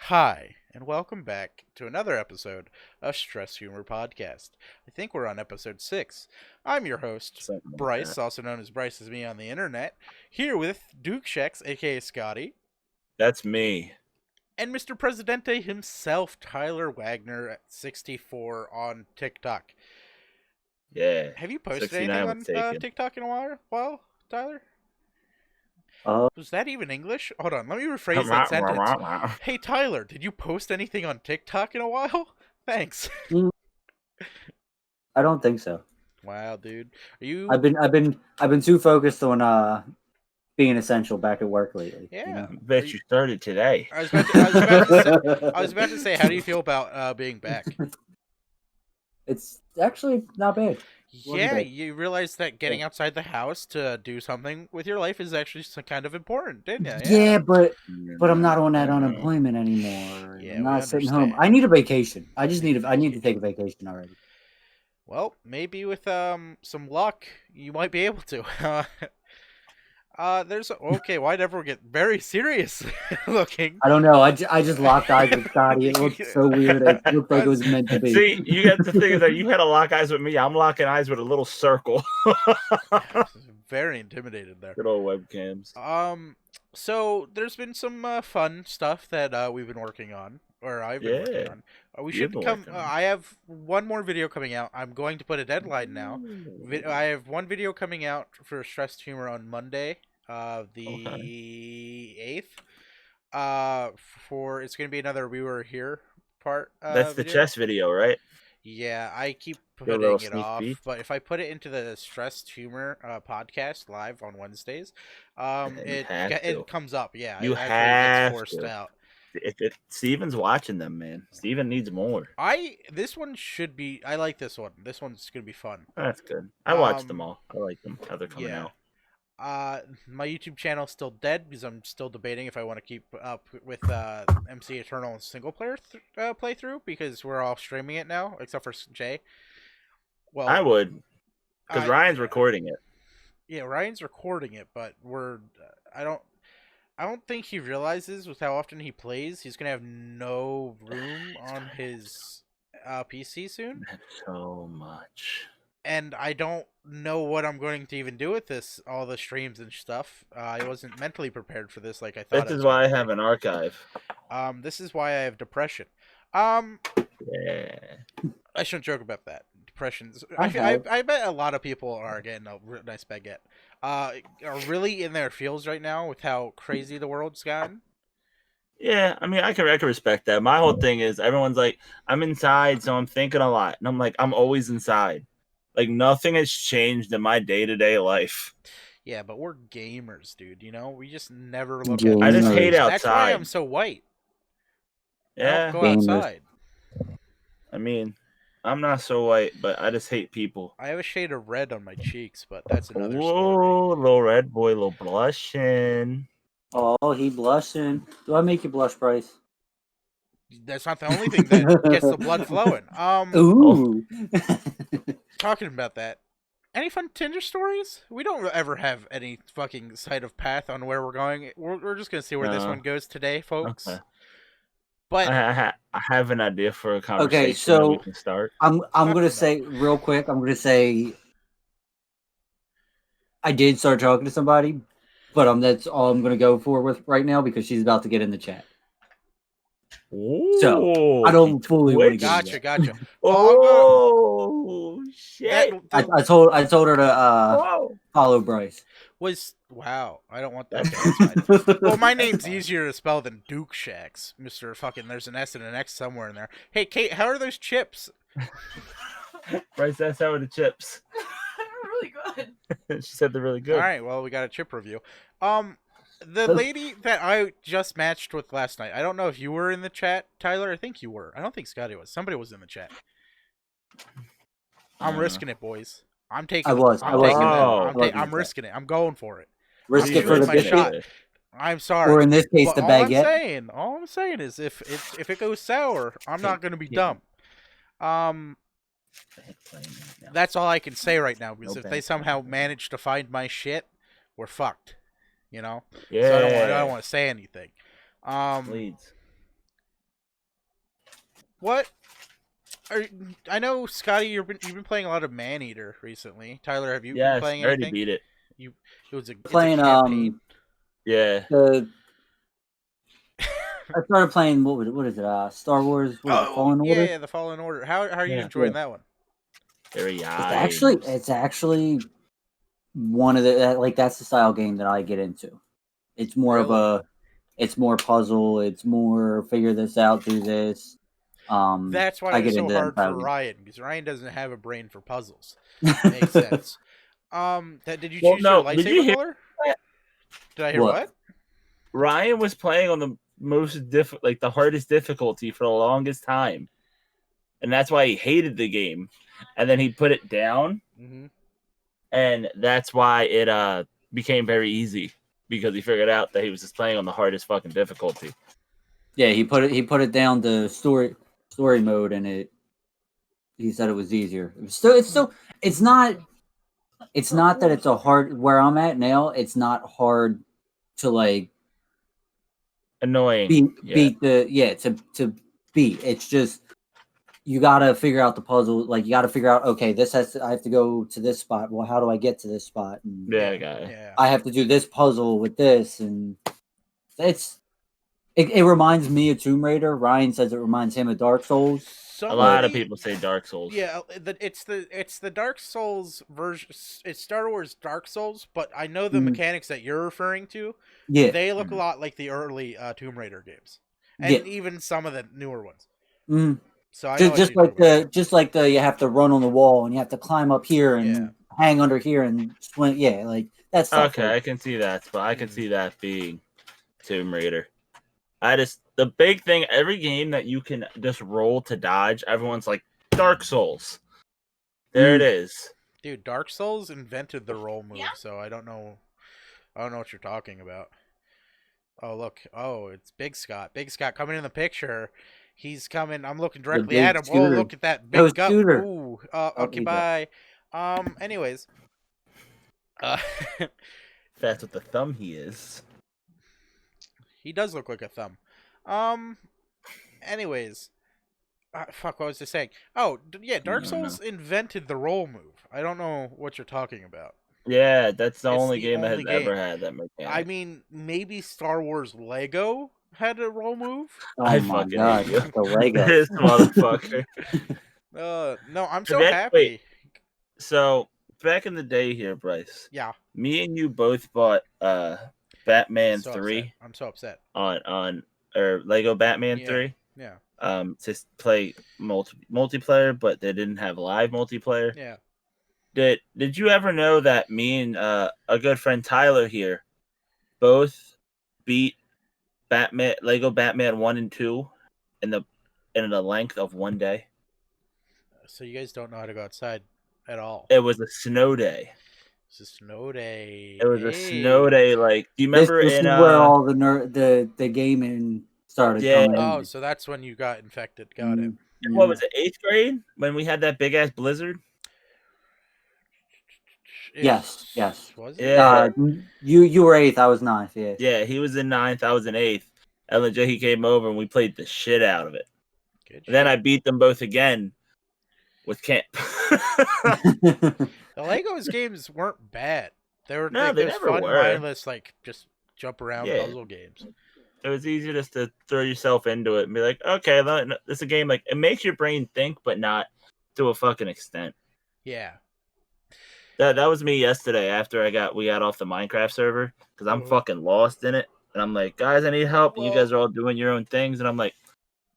Hi, and welcome back to another episode of Stress Humor Podcast. I think we're on episode 6. I'm your host, Something like Bryce, that. also known as Brycesme on the internet, here with Dukeshax, aka Scotty, That's me. and Mr. Presidente himself, Tyler Wagner at 64 on TikTok. Yeah. Have you posted 69 anything was on taken. TikTok in a while, Tyler? Uh, Was that even English? Hold on, let me rephrase that sentence. That's Hey, Tyler, did you post anything on TikTok in a while? Thanks. I don't think so. Wow, dude. Are you... I've been too focused on being essential back at work lately. Yeah. You know? Bet you started today. I was about to say, how do you feel about being back? It's actually not bad. Yeah, bad. you realize that getting outside the house to do something with your life is actually kind of important, didn't you? Yeah, but I'm not on that unemployment anymore. Yeah, I'm we not sitting home. understand. I need a vacation. I need to take a vacation already. Well, maybe with some luck, you might be able to. Okay. Why'd everyone get very serious looking? I don't know. I just locked eyes with Scotty. It looked so weird. It looked like it was meant to be. See, you got the thing is that you had to lock eyes with me. I'm locking eyes with a little circle. Very intimidated there. Good old webcams. So there's been some fun stuff that we've been working on, or I've been working on. We should come. I have one more video coming out. I'm going to put a deadline now. I have one video coming out for Stressed Humor on Monday, the 8th. It's going to be another We Were Here part. That's the video. chess video, right? Yeah, I keep Your putting little it sneak off, peek? but if I put it into the Stressed Humor podcast live on Wednesdays, it comes up. Yeah, You it actually have gets forced to. out. If Steven's watching them, man. Steven needs more. This one should be. I like this one. This one's gonna be fun. That's good. I watched them all. I like them. How they're coming Yeah. out. My YouTube channel's still dead because I'm still debating if I want to keep up with MC Eternal single player playthrough because we're all streaming it now except for Jay. Well, I would. Because Ryan's recording it. Yeah, Ryan's recording it, but I don't think he realizes with how often he plays, he's gonna have no room on his PC soon. That's so much. And I don't know what I'm going to even do with all the streams and stuff. I wasn't mentally prepared for this like I thought. This is why I have an archive. This is why I have depression. Yeah. I shouldn't joke about that. Depressions. I bet a lot of people are getting a nice baguette. Are really in their feels right now with how crazy the world's gotten. Yeah, I mean, I can respect that. My whole thing is everyone's like, I'm inside, so I'm thinking a lot. And I'm like, I'm always inside. Like, nothing has changed in my day-to-day life. Yeah, but we're gamers, dude. You know, we just never look Gamers. at. I just hate outside. That's why I'm so white. Yeah, I don't go Gamers. outside. I mean, I'm not so white, but I just hate people. I have a shade of red on my cheeks, but that's another Whoa, story. little red boy, little blushing. Oh, he blushing. Do I make you blush, Bryce? That's not the only thing that gets the blood flowing. Ooh. Talking about that. Any fun Tinder stories? We don't ever have any fucking sight of path on where we're going. We're just gonna see where this one goes today, folks. Okay. But I have an idea for a conversation. Okay, so we can start. I'm gonna say real quick. I'm gonna say I did start talking to somebody, but that's all I'm gonna go for with right now because she's about to get in the chat. So I don't fully want to get Gotcha. Oh shit! I told her to follow Bryce. Wow, I don't want that. Okay, that's fine. Well, my name's easier to spell than Dukeshax, Mr. Fucking. There's an S and an X somewhere in there. Hey, Kate, how are those chips? Bryce, that's how are the chips. Really good. She said they're really good. All right, well, we got a chip review. The lady that I just matched with last night. I don't know if you were in the chat, Tyler. I think you were. I don't think Scotty was. Somebody was in the chat. I'm risking it, boys. I'm taking. I'm risking it. I'm going for it. Risk it for the shot. biscuit. I'm sorry. Or in this case, the baguette. All I'm saying is, if it goes sour, I'm not going to be dumb. That's all I can say right now. Because if they somehow manage to find my shit, we're fucked. You know. Yeah. So I don't want to say anything. Leads. What? I know, Scotty, you've been playing a lot of Maneater recently. Tyler, have you been playing I already anything? beat it. It's a Playing campaign. Yeah. I started playing what is it? Star Wars Fallen Order? Yeah, the Fallen Order. How are you enjoying that one? Very It's actually one of the that's the style game that I get into. It's more it's more puzzle, it's more figure this out, do this. That's why it's so hard for Ryan, because Ryan doesn't have a brain for puzzles. Makes sense. Did you choose your lightsaber color? Did I hear what? Ryan was playing on the most the hardest difficulty for the longest time, and that's why he hated the game. And then he put it down, and that's why it became very easy, because he figured out that he was just playing on the hardest fucking difficulty. Yeah, he put it down to story mode, and he said it was easier. It's not that it's a hard, where I'm at now, it's not hard to like annoying beat to beat. It's just you gotta figure out the puzzle. Like you gotta figure out, okay, I have to go to this spot. Well, how do I get to this spot? And I have to do this puzzle with this, and it reminds me of Tomb Raider. Ryan says it reminds him of Dark Souls. A lot of people say Dark Souls. Yeah, it's the Dark Souls version. It's Star Wars Dark Souls, but I know the mechanics that you're referring to. Yeah, they look a lot like the early Tomb Raider games, and even some of the newer ones. So I just like the you have to run on the wall and you have to climb up here and hang under here and swing. Yeah, like that's okay. I can see that, but I can see that being Tomb Raider. The big thing, every game that you can just roll to dodge, everyone's like, Dark Souls. There it is. Dude, Dark Souls invented the roll move, so I don't know what you're talking about. Oh, look. Oh, it's Big Scott. Big Scott coming in the picture. He's coming. I'm looking directly at him. Scooter. Oh, look at that big gut. Scooter. Ooh. Okay, bye. Anyways. That's what the thumb he is. He does look like a thumb. Anyways. Fuck, what was I saying? Oh, yeah, Dark Souls invented the roll move. I don't know what you're talking about. Yeah, that's the only game that has ever had that mechanic. I mean, maybe Star Wars Lego had a roll move. Oh I fucking hate you. The Lego. This motherfucker. No, I'm so happy. Wait. So, back in the day here, Bryce. Yeah. Me and you both bought Batman 3. Upset. I'm so upset. On Lego Batman 3. Yeah. To play multiplayer, but they didn't have live multiplayer. Yeah. Did you ever know that me and a good friend Tyler here both beat Lego Batman 1 and 2 in the length of one day? So you guys don't know how to go outside at all. It was a snow day. It's a snow day. It was a snow day. Like, do you remember this is where all the gaming started coming? Oh, so that's when you got infected. Got it. What was it, 8th grade when we had that big ass blizzard? Yes. Was it? Yeah. You were 8th. I was 9th. Yeah. Yeah, he was in 9th. I was in 8th. And legit, he came over and we played the shit out of it. And then I beat them both again with camp. The Legos games weren't bad. They were they never fun, were. Mindless, like just jump around puzzle games. It was easy just to throw yourself into it and be like, okay, this is a game. Like, it makes your brain think, but not to a fucking extent. Yeah. That was me yesterday after we got off the Minecraft server, because I'm fucking lost in it. And I'm like, guys, I need help. And you guys are all doing your own things. And I'm like,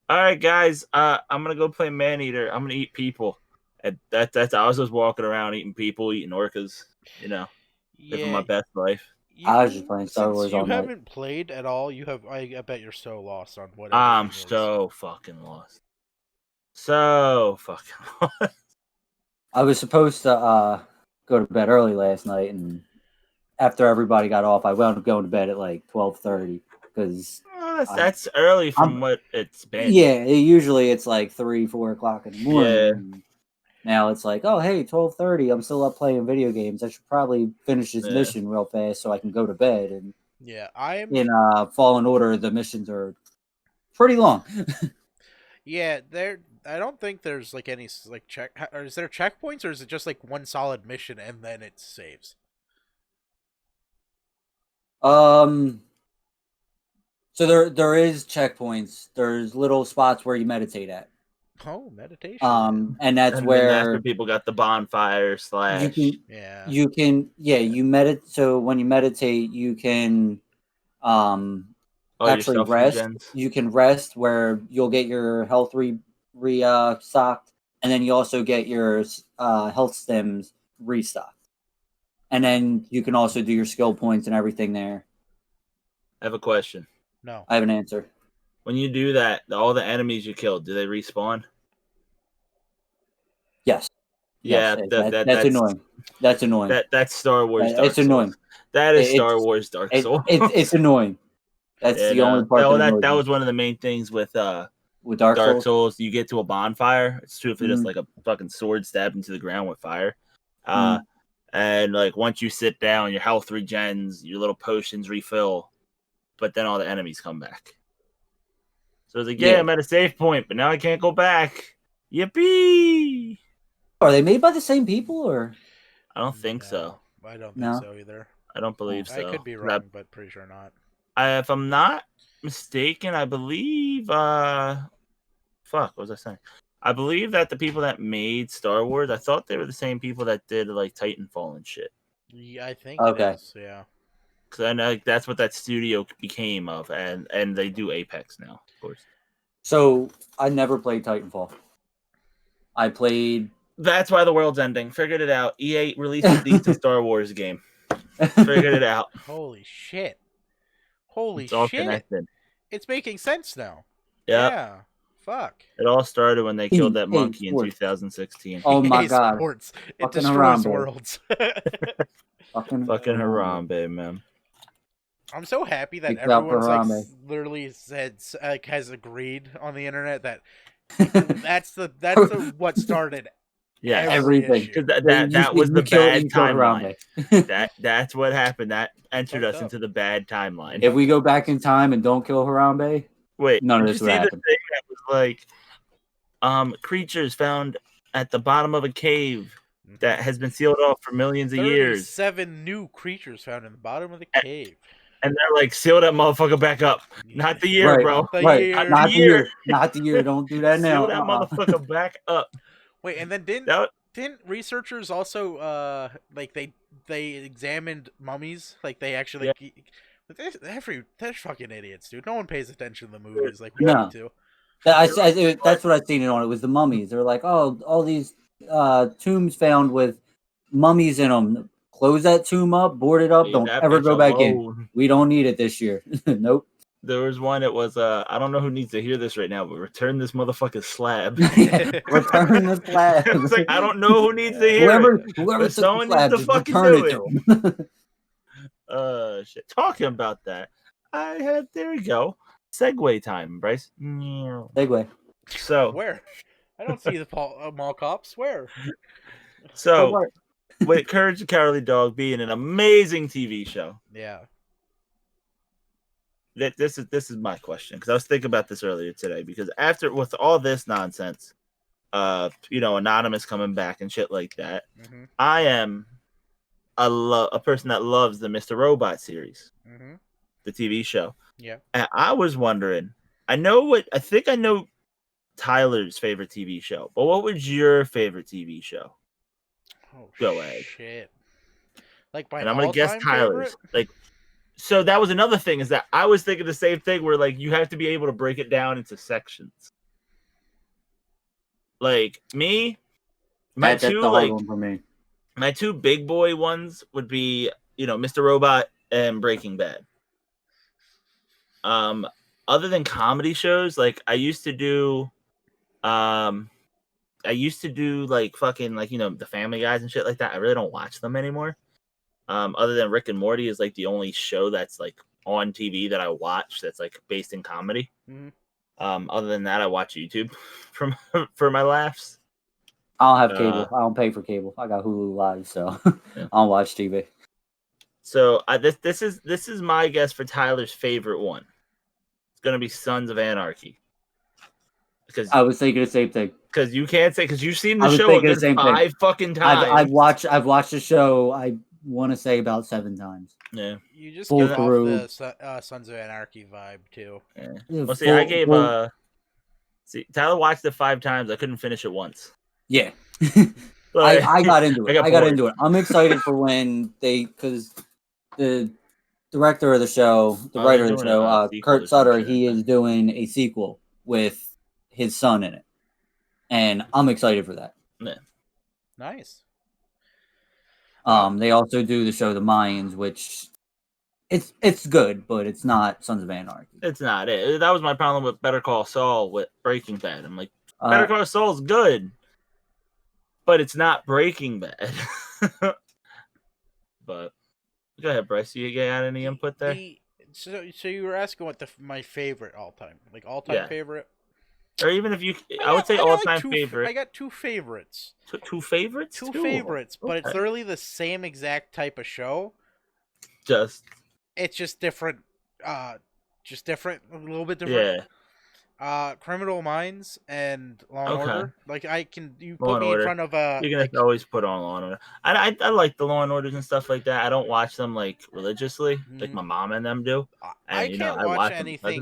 all right, guys, I'm going to go play Maneater. I'm going to eat people. And that's I was just walking around eating people, eating orcas, living my best life. I was just playing Star Wars all night. You haven't played at all. I bet you're so lost on what. I'm so fucking lost. So fucking lost. I was supposed to go to bed early last night, and after everybody got off, I wound up going to bed at like 12:30 because that's early from what it's been. Yeah, usually it's like 3-4 o'clock in the morning. Yeah. Now it's like, oh hey, 12:30. I'm still up playing video games. I should probably finish this mission real fast so I can go to bed. And I'm in Fallen Order. The missions are pretty long. Yeah, there. I don't think there's like any like check. Or is there checkpoints, or is it just like one solid mission and then it saves? So there is checkpoints. There's little spots where you meditate at. Oh, meditation. And that's and where then after people got the bonfire you slash. can Yeah. you meditate. So when you meditate, you can actually rest. Regens. You can rest where you'll get your health restocked, and then you also get your health stems restocked. And then you can also do your skill points and everything there. I have a question. No. I have an answer. When you do that, all the enemies you killed, do they respawn? Yes. Yeah, yes, that's annoying. That's annoying. That's Star Wars Dark it's annoying. Souls. That is Star Wars Dark Souls. It's annoying. That's the only part that was one of the main things with Dark Souls. You get to a bonfire. It's truthfully just like a fucking sword stabbed into the ground with fire. And like once you sit down, your health regens, your little potions refill, but then all the enemies come back. So it's like, yeah, I'm at a save point, but now I can't go back. Yippee! Are they made by the same people, or? I don't think so. I don't think so either. I don't believe so. I could be wrong, but pretty sure not. If I'm not mistaken, I believe. Fuck, what was I saying? I believe that the people that made Star Wars, I thought they were the same people that did like Titanfall and shit. Yeah, I think it is. Yeah. Because I know that's what that studio became of, and they do Apex now, of course. So I never played Titanfall. I played. That's why the world's ending. Figured it out. EA released a decent Star Wars game. Figured it out. Holy shit! Holy it's all shit! Connected. It's making sense now. Yep. Yeah. Fuck. It all started when they killed that monkey in 2016. Oh my god! Sports. It destroys worlds. Fucking Harambe, man. I'm so happy that everyone's like literally said has agreed on the internet that that's the what started. Yeah, everything. Because that was the bad timeline. That's what happened. That entered us into the bad timeline. If we go back in time and don't kill Harambe, none of this would happen. The thing that was like, creatures found at the bottom of a cave that has been sealed off for millions of years. 7 new creatures found in the bottom of the cave. And they're like, seal that motherfucker back up. Not the year, bro. Not the year. Not the year. Don't do that now. Seal that motherfucker back up. Wait, and then didn't researchers also like they examined mummies? Like they actually they're fucking idiots, dude. No one pays attention to the movies like we need to. That's what I've seen it on. It was the mummies. They're like, oh, all these tombs found with mummies in them. Close that tomb up, board it up. Don't ever go back in. We don't need it this year. Nope. There was one. It was I don't know who needs to hear this right now, but return this motherfucking slab. Return the slab. It's like I don't know who needs to hear it. Whoever someone needs to fucking do it. Shit. Talking about that, there we go. Segue time, Bryce. Segue. So where? I don't see the mall cops. Where? So, with Courage the Cowardly Dog being an amazing TV show. Yeah. This is my question, because I was thinking about this earlier today, because after with all this nonsense, Anonymous coming back and shit like that, I am a person that loves the Mr. Robot series, the TV show. Yeah. And I was wondering, I think I know Tyler's favorite TV show, but what was your favorite TV show? Oh, go ahead. Shit. Like my and I'm gonna guess Tyler's. Favorite? Like, so that was another thing, is that I was thinking the same thing, where like you have to be able to break it down into sections. Like me, my two big boy ones would be Mr. Robot and Breaking Bad. Other than comedy shows, like I used to do like fucking like the Family Guys and shit like that. I really don't watch them anymore. Other than Rick and Morty is like the only show that's like on TV that I watch that's like based in comedy. Other than that, I watch YouTube for my laughs. I don't have cable. I don't pay for cable. I got Hulu Live, so I don't watch TV. So this is my guess for Tyler's favorite one. It's gonna be Sons of Anarchy. Because I was thinking the same thing. Because you can't say because you've seen the show a good 5 fucking times. I've watched the show. I want to say about 7 times. Yeah, you just give off the Sons of Anarchy vibe too. Yeah. Well, see, I gave See, Tyler watched it 5 times. I couldn't finish it once. Yeah, I got into it. I got into it. I'm excited for when because the director of the show, the writer of the show, Kurt Sutter, he is doing a sequel with his son in it, and I'm excited for that. Yeah. Nice. They also do the show The Mayans, which it's good, but it's not Sons of Anarchy. It's not. That was my problem with Better Call Saul with Breaking Bad. I'm like, Better Call Saul's good, but it's not Breaking Bad. But go ahead, Bryce. You got any input there? So you were asking what my favorite all-time favorite? Or even if I would say all-time favorite. I got 2 favorites. Two favorites? Two favorites, but it's literally the same exact type of show. It's just different. A little bit different. Yeah. Criminal Minds and Law and Order. Like you put me in front of you can always put on Law and Order. I like the Law and Orders and stuff like that. I don't watch them like religiously, like my mom and them do. And, I can't watch anything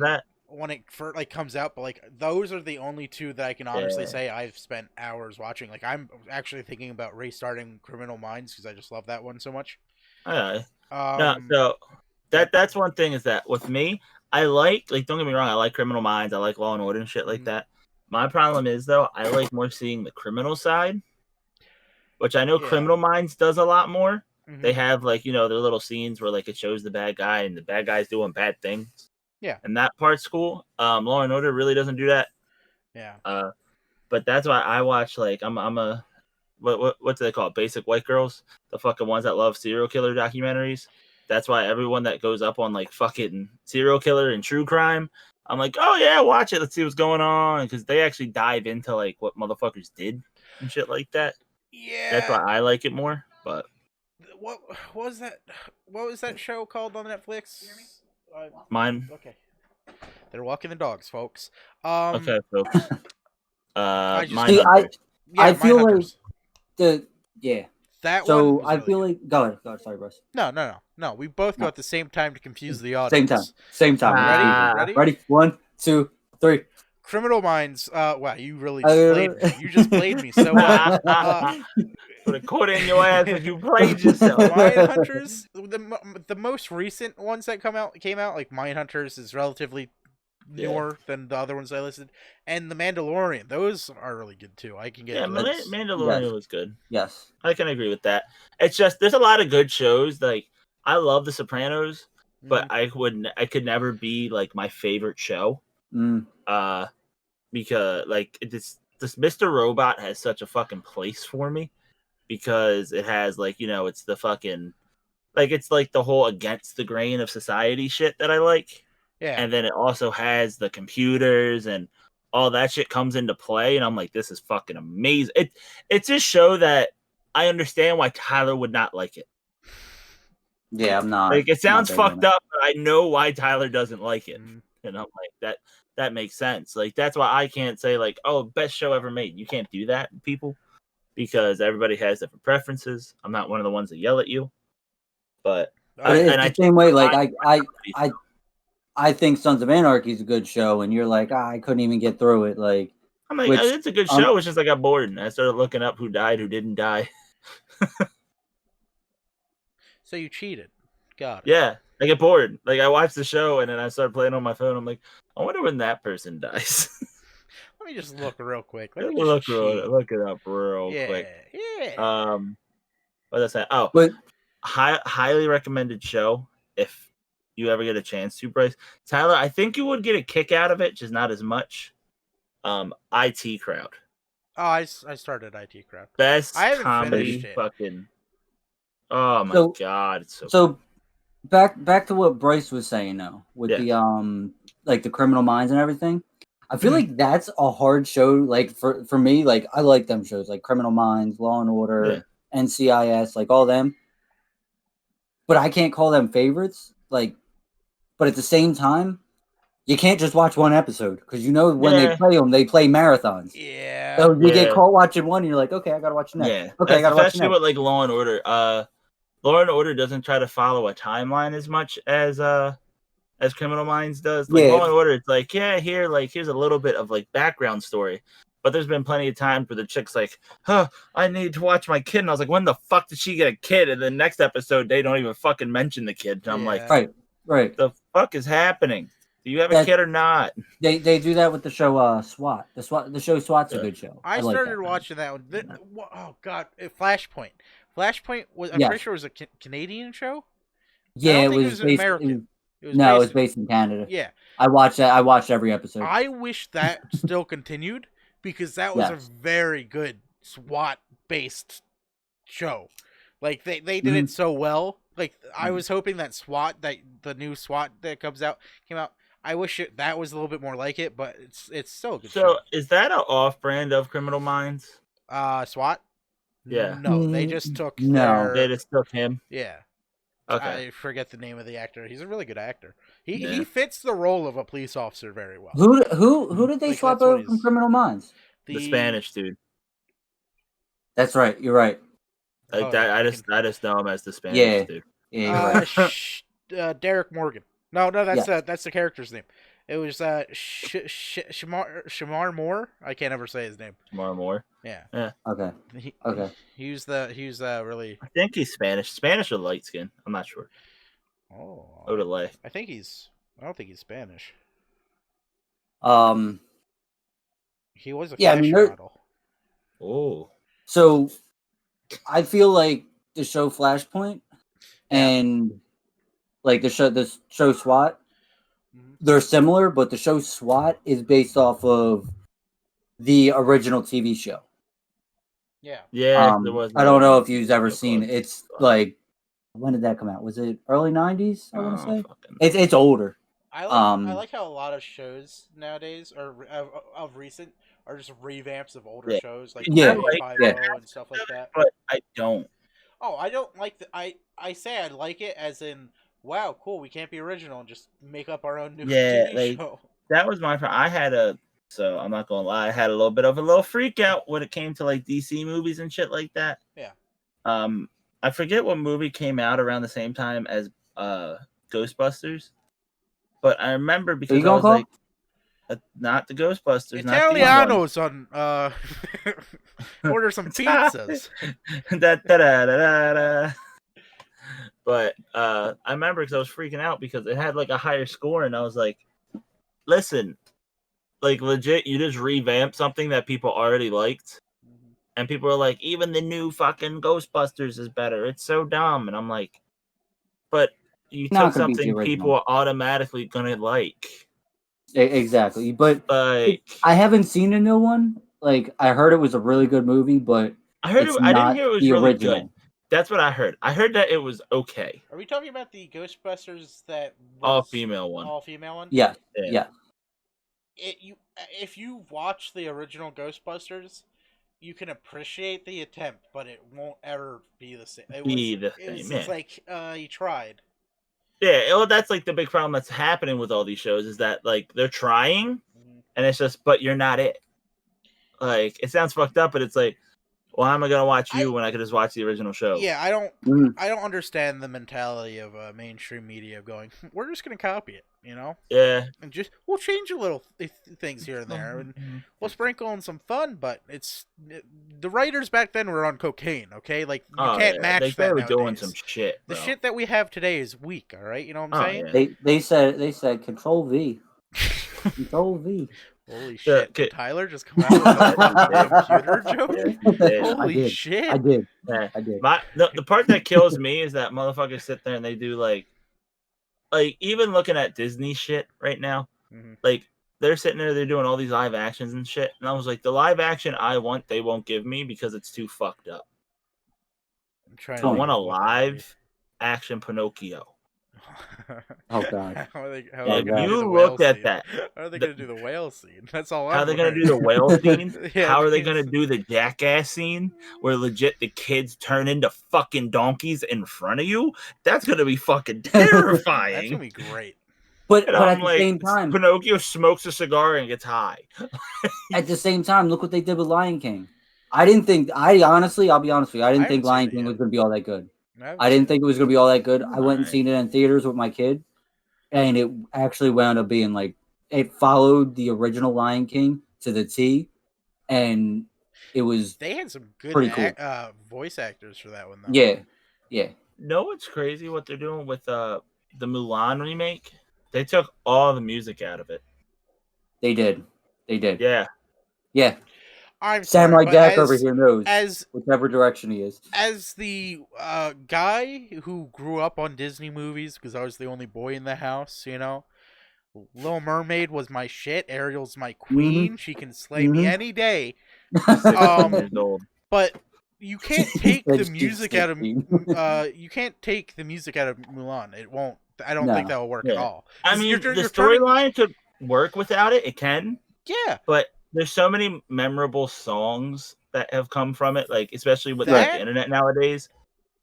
when it comes out, but like those are the only 2 that I can honestly say I've spent hours watching. Like I'm actually thinking about restarting Criminal Minds because I just love that one so much. So that's one thing is that with me, I like don't get me wrong, I like Criminal Minds, I like Law and Order and shit like that. My problem is though, I like more seeing the criminal side, which I know Criminal Minds does a lot more. Mm-hmm. They have their little scenes where it shows the bad guy and the bad guy's doing bad things. Yeah, and that part's cool. Law and Order really doesn't do that. Yeah. But that's why I watch I'm a what do they call it? Basic white girls, the fucking ones that love serial killer documentaries. That's why everyone that goes up on fucking serial killer and true crime, I'm like, oh yeah, watch it. Let's see what's going on, because they actually dive into what motherfuckers did and shit like that. Yeah, that's why I like it more. But what was that? What was that show called on Netflix? Mine. Okay, they're walking the dogs, folks. Okay, folks. I feel like that so one. I feel really go ahead. Sorry, Bryce. No. We both go at the same time to confuse the audience. Same time. Ready? 1, 2, 3. Criminal Minds. Wow, you really played me. You just played me so well. Put a quarter in your ass if you played yourself. Mindhunters. The most recent ones that came out, like Mindhunters is relatively newer than the other ones I listed, and The Mandalorian. Those are really good too. I can get Mandalorian was good. Yes, I can agree with that. It's just there's a lot of good shows. I love The Sopranos, but I could never be my favorite show. Because this Mr. Robot has such a fucking place for me, because it has it's the fucking it's the whole against the grain of society shit that I like. Yeah. And then it also has the computers and all that shit comes into play. And I'm like, this is fucking amazing. It's a show that I understand why Tyler would not like it. Yeah, I'm not. It sounds fucked up, but I know why Tyler doesn't like it. And I'm like, that makes sense. That's why I can't say oh, best show ever made. You can't do that, people, because everybody has different preferences. I'm not one of the ones that yell at you. But the same way, I think Sons of Anarchy is a good show, and you're like, I couldn't even get through it. I'm like, it's a good show. It's just I got bored, and I started looking up who died, who didn't die. So you cheated. Got it. Yeah, I get bored. I watched the show, and then I started playing on my phone. I'm like, I wonder when that person dies. Let me just look real quick. Look it up real quick. Yeah. What did I say? Oh, highly recommended show if you ever get a chance to, Bryce. Tyler, I think you would get a kick out of it, just not as much. IT Crowd. Oh, I started IT Crowd. Best I haven't comedy fucking. Oh my god, it's so back to what Bryce was saying though, with the the Criminal Minds and everything. I feel like that's a hard show. For me, I like them shows like Criminal Minds, Law and Order, NCIS, all them. But I can't call them favorites. But at the same time, You can't just watch one episode because when they play them, they play marathons. Yeah. So you get caught watching one, and you're like, okay, I gotta watch the next. Yeah. Okay, I gotta watch the next. Especially with like Law and Order. Law and Order doesn't try to follow a timeline as much as Criminal Minds does. Like Law and Order, it's like, here's a little bit of like background story. But there's been plenty of times where the chick's like, I need to watch my kid. And I was like, when the fuck did she get a kid? And the next episode, they don't even fucking mention the kid. And I'm like, right. The fuck is happening? Do you have a kid or not? They do that with the show SWAT. The show SWAT's a good show. I started watching that one. Oh god, Flashpoint. Flashpoint was pretty sure it was a Canadian show. Yeah, it was based American. It was based in Canada. Yeah, I watched that. I watched every episode. I wish that still continued because that was a very good SWAT based show. Like they did it so well. Like I was hoping that the new SWAT that came out. I wish that was a little bit more like it, but it's still a good show. So is that an off-brand of Criminal Minds? SWAT? Yeah. No, they just took they just took him. Yeah. Okay. I forget the name of the actor. He's a really good actor. He fits the role of a police officer very well. Who did they swap over from Criminal Minds? The Spanish dude. That's right. You're right. I just know him as the Spanish dude. Yeah. Derek Morgan. No, that's the character's name. It was Shamar Moore. I can't ever say his name. Shamar Moore. Yeah. Okay. He was really. I think he's Spanish. Spanish or light skin. I'm not sure. Oh. Odelay. I don't think he's Spanish. He was a fashion model. Oh. So, I feel like the show Flashpoint and like the show SWAT, they're similar, but the show SWAT is based off of the original TV show. Yeah. Yeah. There was I don't know if you've ever seen it. It's like, when did that come out? Was it early 90s? I want to say it's older. I like how a lot of shows nowadays of recent are just revamps of older shows like and stuff like that. But I don't. Oh, I don't like I say I like it as in, wow, cool, we can't be original and just make up our own new TV show. That was my problem. So I'm not gonna lie, I had a little bit of a freak out when it came to like DC movies and shit like that. Yeah. I forget what movie came out around the same time as Ghostbusters, but I remember because I was like, not the Ghostbusters. Italianos on order some pizzas. But I remember because I was freaking out because it had like a higher score, and I was like, listen, like legit, you just revamp something that people already liked, and people are like, even the new fucking Ghostbusters is better. It's so dumb, and I'm like, but you took something people are automatically gonna like. Exactly, but like, I haven't seen a new one. Like, I heard it was a really good movie, but I didn't hear it was really good. That's what I heard. I heard that it was okay. Are we talking about the Ghostbusters that all female one? Yeah. If you watch the original Ghostbusters, you can appreciate the attempt, but it won't ever be the same. It's like you tried. Yeah, that's like the big problem that's happening with all these shows is that like they're trying, and it's just, but you're not it. Like, it sounds fucked up, but it's like, why am I gonna watch you when I could just watch the original show? Yeah, I don't understand the mentality of mainstream media going, we're just gonna copy it, you know? Yeah. And just we'll change a little things here and there, and we'll sprinkle in some fun. But the writers back then were on cocaine, okay? Like you can't match that. They were doing some shit. The shit that we have today is weak. All right, you know what I'm saying? Yeah. They said Control V. Control V. Holy shit! Did Tyler just come out with a computer joke? Yeah, holy shit! I did. The part that kills me is that motherfuckers sit there and they do like even looking at Disney shit right now, like they're sitting there, they're doing all these live actions and shit, and I was like, the live action I want, they won't give me because it's too fucked up. I want a live action Pinocchio. Oh god! You looked at that. How are they going to do the whale scene? That's all. How are they going to do the whale scene? How are they going to do the jackass scene where legit the kids turn into fucking donkeys in front of you? That's going to be fucking terrifying. That's going to be great. But at the same time, Pinocchio smokes a cigar and gets high. At the same time, look what they did with Lion King. I'll be honest with you, I didn't think Lion King was going to be all that good. I didn't think it was going to be all that good. I went and seen it in theaters with my kid, and it actually wound up being like, it followed the original Lion King to the T, and it was They had some good cool. voice actors for that one, though. Yeah. No, what's crazy what they're doing with the Mulan remake? They took all the music out of it. They did. Yeah. I'm Samurai sorry, Jack over here knows whichever direction he is. As the guy who grew up on Disney movies, because I was the only boy in the house, you know, Little Mermaid was my shit. Ariel's my queen. She can slay me any day. Years old. But you can't take the music out of Mulan. It won't. I don't think that will work at all. I mean, the storyline could work without it. It can. Yeah. But there's so many memorable songs that have come from it, like especially with like the internet nowadays,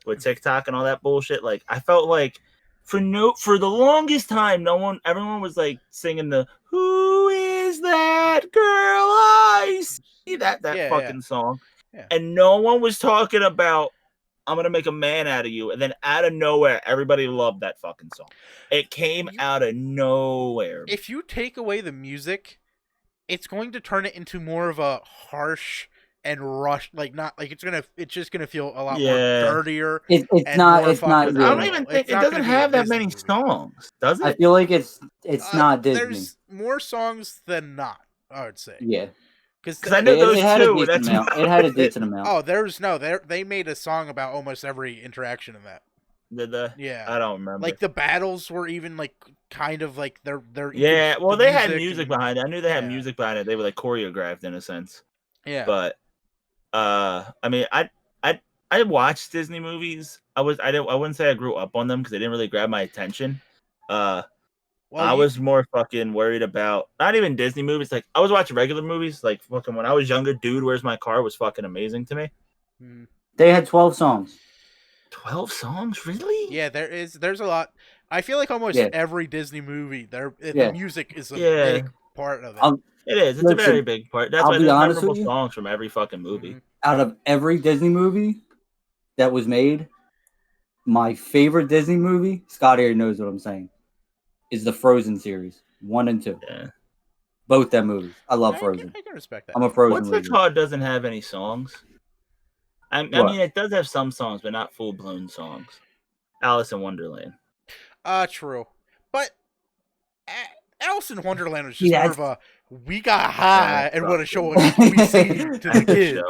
with TikTok and all that bullshit. Like I felt like for the longest time, everyone was like singing the "Who is that girl I see?" that fucking song, and no one was talking about "I'm gonna make a man out of you," and then out of nowhere, everybody loved that fucking song. It came out of nowhere. If you take away the music, it's going to turn it into more of a harsh and rush, it's just gonna feel a lot more dirtier. It's not. I don't even think it doesn't have that many songs, does it? I feel like it's not Disney. There's more songs than not, I would say. Yeah. Because I know those two. It had a decent amount. Oh, they made a song about almost every interaction in that. Did they? Yeah. I don't remember. Like the battles were even like kind of like they're yeah. Well, they had music behind it. I knew they had music behind it. They were like choreographed in a sense. Yeah. But I mean, I watched Disney movies. I wouldn't say I grew up on them because they didn't really grab my attention. I was more fucking worried about not even Disney movies. Like I was watching regular movies. Like fucking when I was younger, Dude, Where's My Car was fucking amazing to me. They had 12 songs. 12 songs, really? Yeah, there's a lot. I feel like almost every Disney movie, the music is a big part of it. It is. It's a very big part. That's why there's memorable songs from every fucking movie. Out of every Disney movie that was made, my favorite Disney movie, Scott already knows what I'm saying, is the Frozen series, 1 and 2. Yeah. Both them movies. I love Frozen. I can respect that. I'm a Frozen What's movie. the called doesn't have any songs? I mean, it does have some songs, but not full-blown songs. Alice in Wonderland. True. But Alice in Wonderland was just more of a, we got high and want to show what we see to the kids.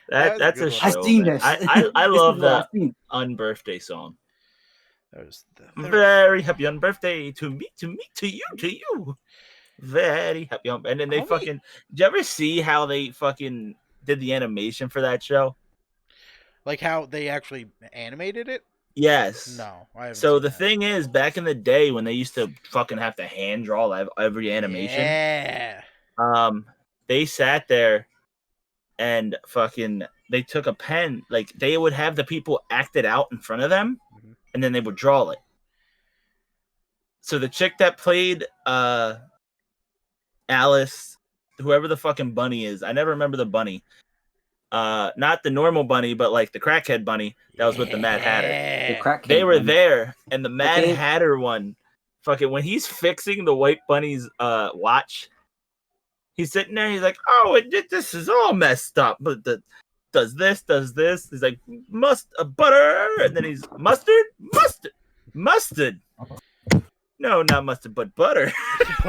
That's a show. I've seen this. I love that unbirthday song. That was very happy on birthday to you. Very happy on, and then they fucking. Did you ever see how they fucking did the animation for that show? Like how they actually animated it? Yes. No, I haven't. So the thing is, back in the day when they used to fucking have to hand draw every animation, they sat there and fucking they took a pen, like they would have the people act it out in front of them, and then they would draw it. So the chick that played Alice, whoever the fucking bunny is, I never remember the bunny. Not the normal bunny, but like the crackhead bunny that was with the Mad Hatter. They were there, and the Mad Hatter one, fucking when he's fixing the white bunny's watch, he's sitting there. He's like, "Oh, this is all messed up." But does this? He's like, butter, and then he's mustard. No, not mustard, but butter.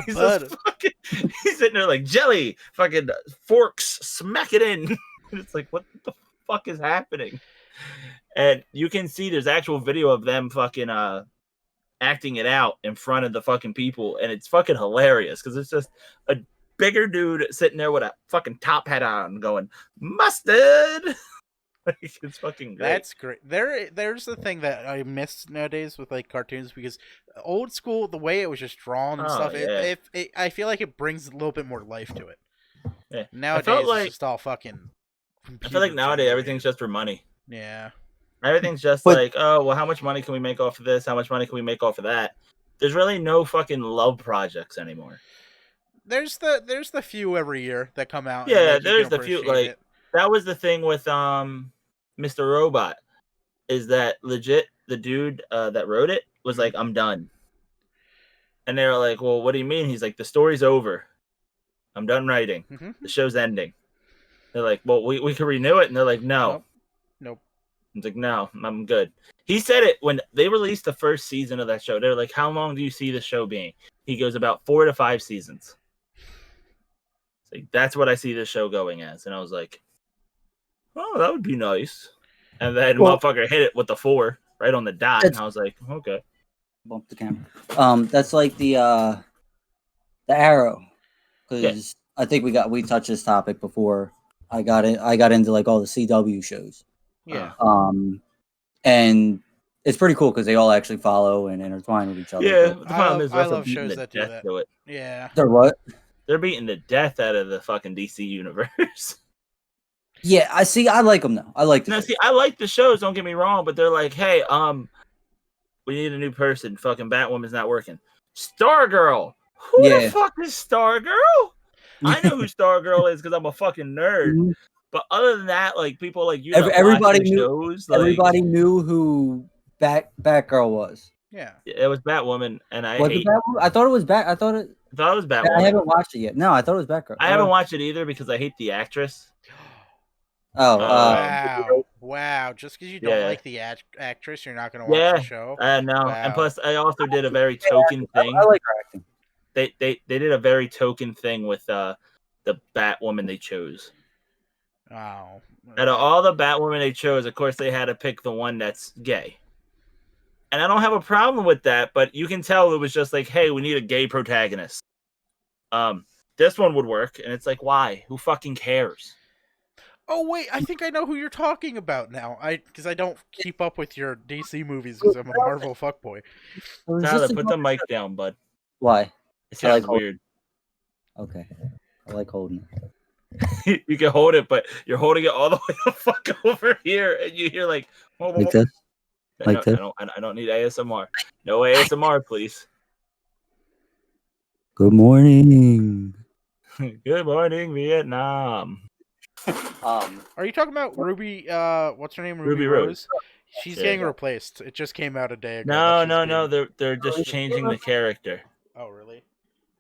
He's sitting there like jelly. Fucking forks, smack it in. It's like, what the fuck is happening? And you can see there's actual video of them fucking acting it out in front of the fucking people, and it's fucking hilarious because it's just a bigger dude sitting there with a fucking top hat on going, mustard. It's fucking great. That's great. There's the thing that I miss nowadays with like cartoons, because old school, the way it was just drawn and stuff, I feel like it brings a little bit more life to it. Yeah. Nowadays it's just all fucking I feel like nowadays everything's just for money. Yeah. Everything's just like, oh, well, how much money can we make off of this? How much money can we make off of that? there's really no fucking love projects anymore. There's the few every year that come out. Yeah, and, there's the few. Like that was the thing with Mr. Robot, is that legit the dude that wrote it was like, I'm done. And they were like, well, what do you mean? He's like, the story's over. I'm done writing. The show's ending. They're like, well, we can renew it. And they're like, no. Nope. It's like, no, I'm good. He said it when they released the first season of that show. They're like, how long do you see the show being? He goes, about 4 to 5 seasons. It's like, that's what I see this show going as. And I was like, oh, that would be nice. And then motherfucker hit it with the 4 right on the dot. And I was like, okay. Bump the camera. That's like the Arrow. Because I think we touched this topic before. I got into like all the CW shows. Yeah. And it's pretty cool because they all actually follow and intertwine with each other. Yeah, the problem is I love shows that do that. To it. Yeah. They're what? They're beating the death out of the fucking DC universe. Yeah, I like them though. I like them. I like the shows, don't get me wrong, but they're like, hey, we need a new person. Fucking Batwoman's not working. Stargirl. Who the fuck is Stargirl? I know who Stargirl is because I'm a fucking nerd. Mm-hmm. But other than that, like people like you, everybody knew. Shows, everybody knew who Batgirl was. Yeah, it was Batwoman, and I thought it was I thought it was Batwoman. I haven't watched it yet. No, I thought it was Batgirl. I haven't watched it either because I hate the actress. Oh, wow! Just because you don't like the actress, you're not going to watch the show. No, wow. And plus, I also did a very token thing. I like her acting. They did a very token thing with the Batwoman they chose. Wow! Out of all the Batwoman they chose, of course, they had to pick the one that's gay. And I don't have a problem with that, but you can tell it was just like, hey, we need a gay protagonist. This one would work, and it's like, why? Who fucking cares? Oh wait, I think I know who you're talking about now. Because I don't keep up with your DC movies because I'm a Marvel fuckboy. Tyler, put the mic down, bud. Why? It sounds weird. Okay, I like holding it. You can hold it, but you're holding it all the way the fuck over here, and you hear like this. Like this? I don't need ASMR. No ASMR, please. Good morning. Good morning, Vietnam. Are you talking about Ruby? What's her name? Ruby Rose. She's getting replaced. It just came out a day ago. No. They're just changing the character. Oh, really?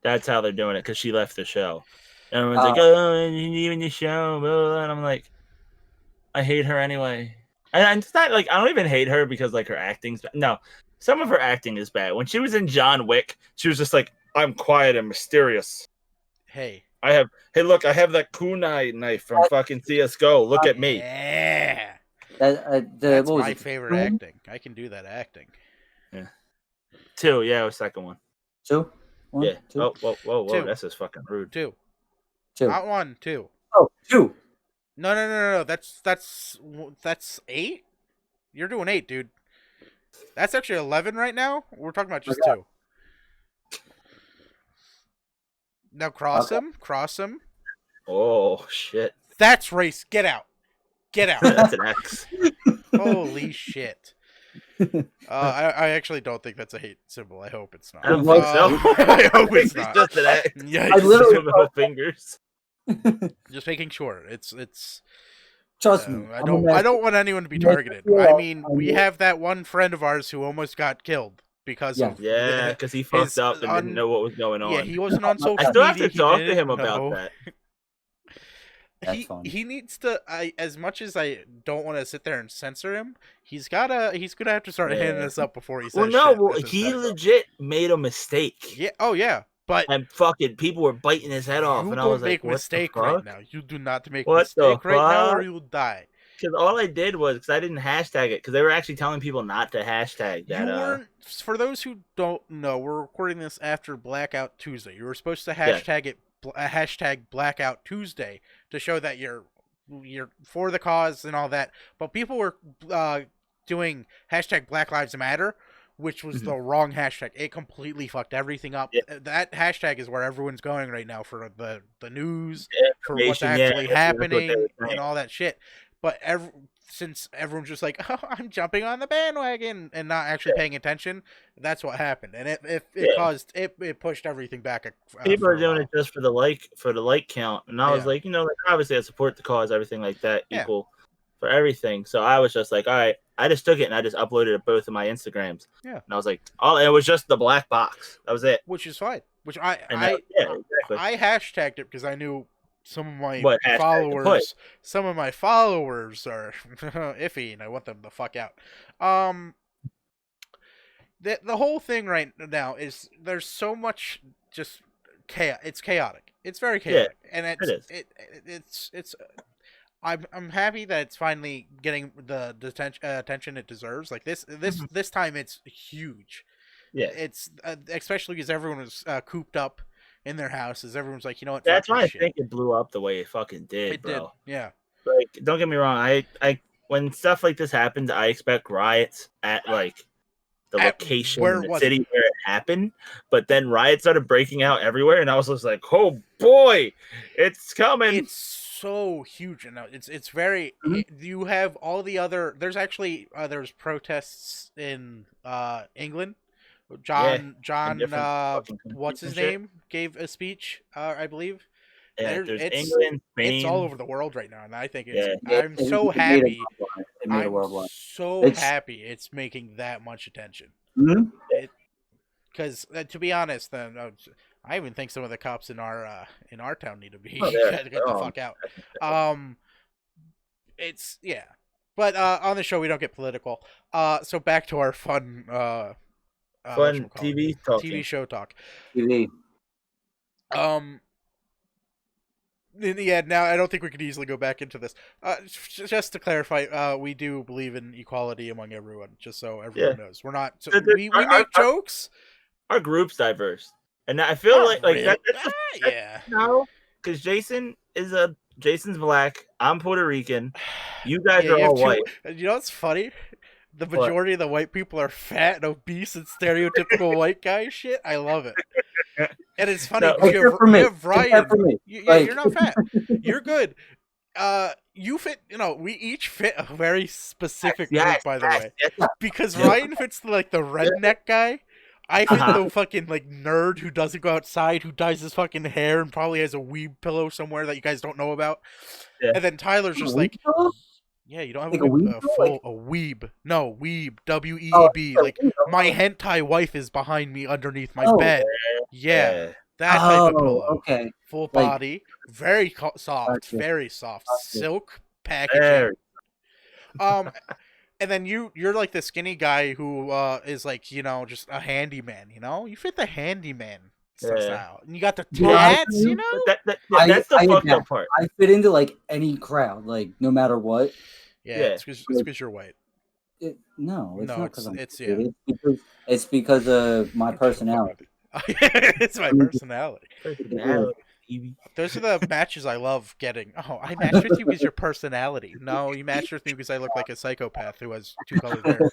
That's how they're doing it because she left the show. Everyone's like, "Oh, you leaving the show," and I'm like, I hate her anyway. And it's not like I don't even hate her because like her acting's bad. No, some of her acting is bad. When she was in John Wick, she was just like, I'm quiet and mysterious. Hey, I have that kunai knife from fucking CS:GO. Look at me. Yeah, that's my favorite acting. I can do that acting. Yeah. 2, yeah, it was second one. 2. 1, yeah. 2. Whoa! 2. That's just fucking rude. 2. 2. Not 1, 2. Oh, 2. No. That's 8. You're doing 8, dude. That's actually 11 right now. We're talking about just 2. Now cross him. Oh shit. That's race. Get out. That's an X. Holy shit. I actually don't think that's a hate symbol. I hope it's not. I don't think so. I hope it's not. Just an X. Yeah, I literally no fingers. Just making sure. It's trust me. I don't want anyone to be targeted. I mean, we have that one friend of ours who almost got killed because of because he fucked up and didn't know what was going on. Yeah, he wasn't on social media. I still have to talk to him about that. He needs to. As much as I don't want to sit there and censor him, he's gonna have to start handing us up before he says. He legit made a mistake. Yeah. Oh yeah. But and fucking people were biting his head off, and I was like, "What mistake the fuck? right now? You do not make a mistake right now, or you'll die." Because all I did was because I didn't hashtag it because they were actually telling people not to hashtag that. You weren't. For those who don't know, we're recording this after Blackout Tuesday. You were supposed to hashtag it. Hashtag Blackout Tuesday to show that you're for the cause and all that. But people were doing hashtag Black Lives Matter, which was the wrong hashtag. It completely fucked everything up. Yeah. That hashtag is where everyone's going right now for the news, for what's actually happening, and all that shit. But since everyone's just like, oh, I'm jumping on the bandwagon and not actually paying attention, that's what happened, and it pushed everything back. People are doing it just for the like count, and I was like, obviously I support the cause, everything like that, equal for everything. So I was just like, all right, I just took it and I just uploaded it both of my Instagrams. Yeah, and I was like, it was just the black box. That was it. Which is fine. Which I hashtagged it because I knew some of my followers are iffy, and I want them the fuck out. The whole thing right now is there's so much just chaos. It's chaotic. It's very chaotic, and it's. I'm happy that it's finally getting the attention it deserves. Like this time, it's huge. Yeah, it's especially because everyone was cooped up in their houses. Everyone's like, you know what? That's why I think it blew up the way it fucking did, bro. Did. Yeah. Like, don't get me wrong. I when stuff like this happens, I expect riots at like the location in the city where it happened. But then riots started breaking out everywhere, and I was just like, oh boy, it's coming. It's so huge, and it's very. You have all the other. There's actually there's protests in England. John, what's his name? Gave a speech, I believe. Yeah, there's England, Spain. It's all over the world right now, and I think I'm so happy. I'm so happy it's making that much attention. Because to be honest, then I even think some of the cops in our town need to be get the fuck out. It's but on the show we don't get political. So back to our fun. Fun TV show talk. TV. Now I don't think we could easily go back into this. Just to clarify, we do believe in equality among everyone. Just so everyone knows, we're not. So we make jokes. Our group's diverse, and I feel like really? No, because Jason's black. I'm Puerto Rican. You guys are all white. You know what's funny? The majority of the white people are fat and obese and stereotypical white guy shit. I love it. And it's funny. You have Ryan. You're not fat. You're good. You fit, we each fit a very specific group, by the way. Because Ryan fits the redneck guy. I fit the fucking nerd who doesn't go outside, who dyes his fucking hair and probably has a weeb pillow somewhere that you guys don't know about. Yeah. And then Tyler's just like... Yeah, you don't have a weeb. No, weeb. W-E-E-B. My hentai wife is behind me underneath my bed. Yeah. That type of pillow. Okay. Full body. Very soft. Very soft. Silk packaging. And then you're like the skinny guy who is just a handyman, You fit the handyman style. And you got the tats, That's the fucked up part. I fit into any crowd, no matter what. Yeah, it's because you're white. No, it's not because I'm white. It's because of my personality. It's my personality. Those are the matches I love getting. Oh, I matched with you because your personality. No, you matched with me because I look like a psychopath who has two colored hair.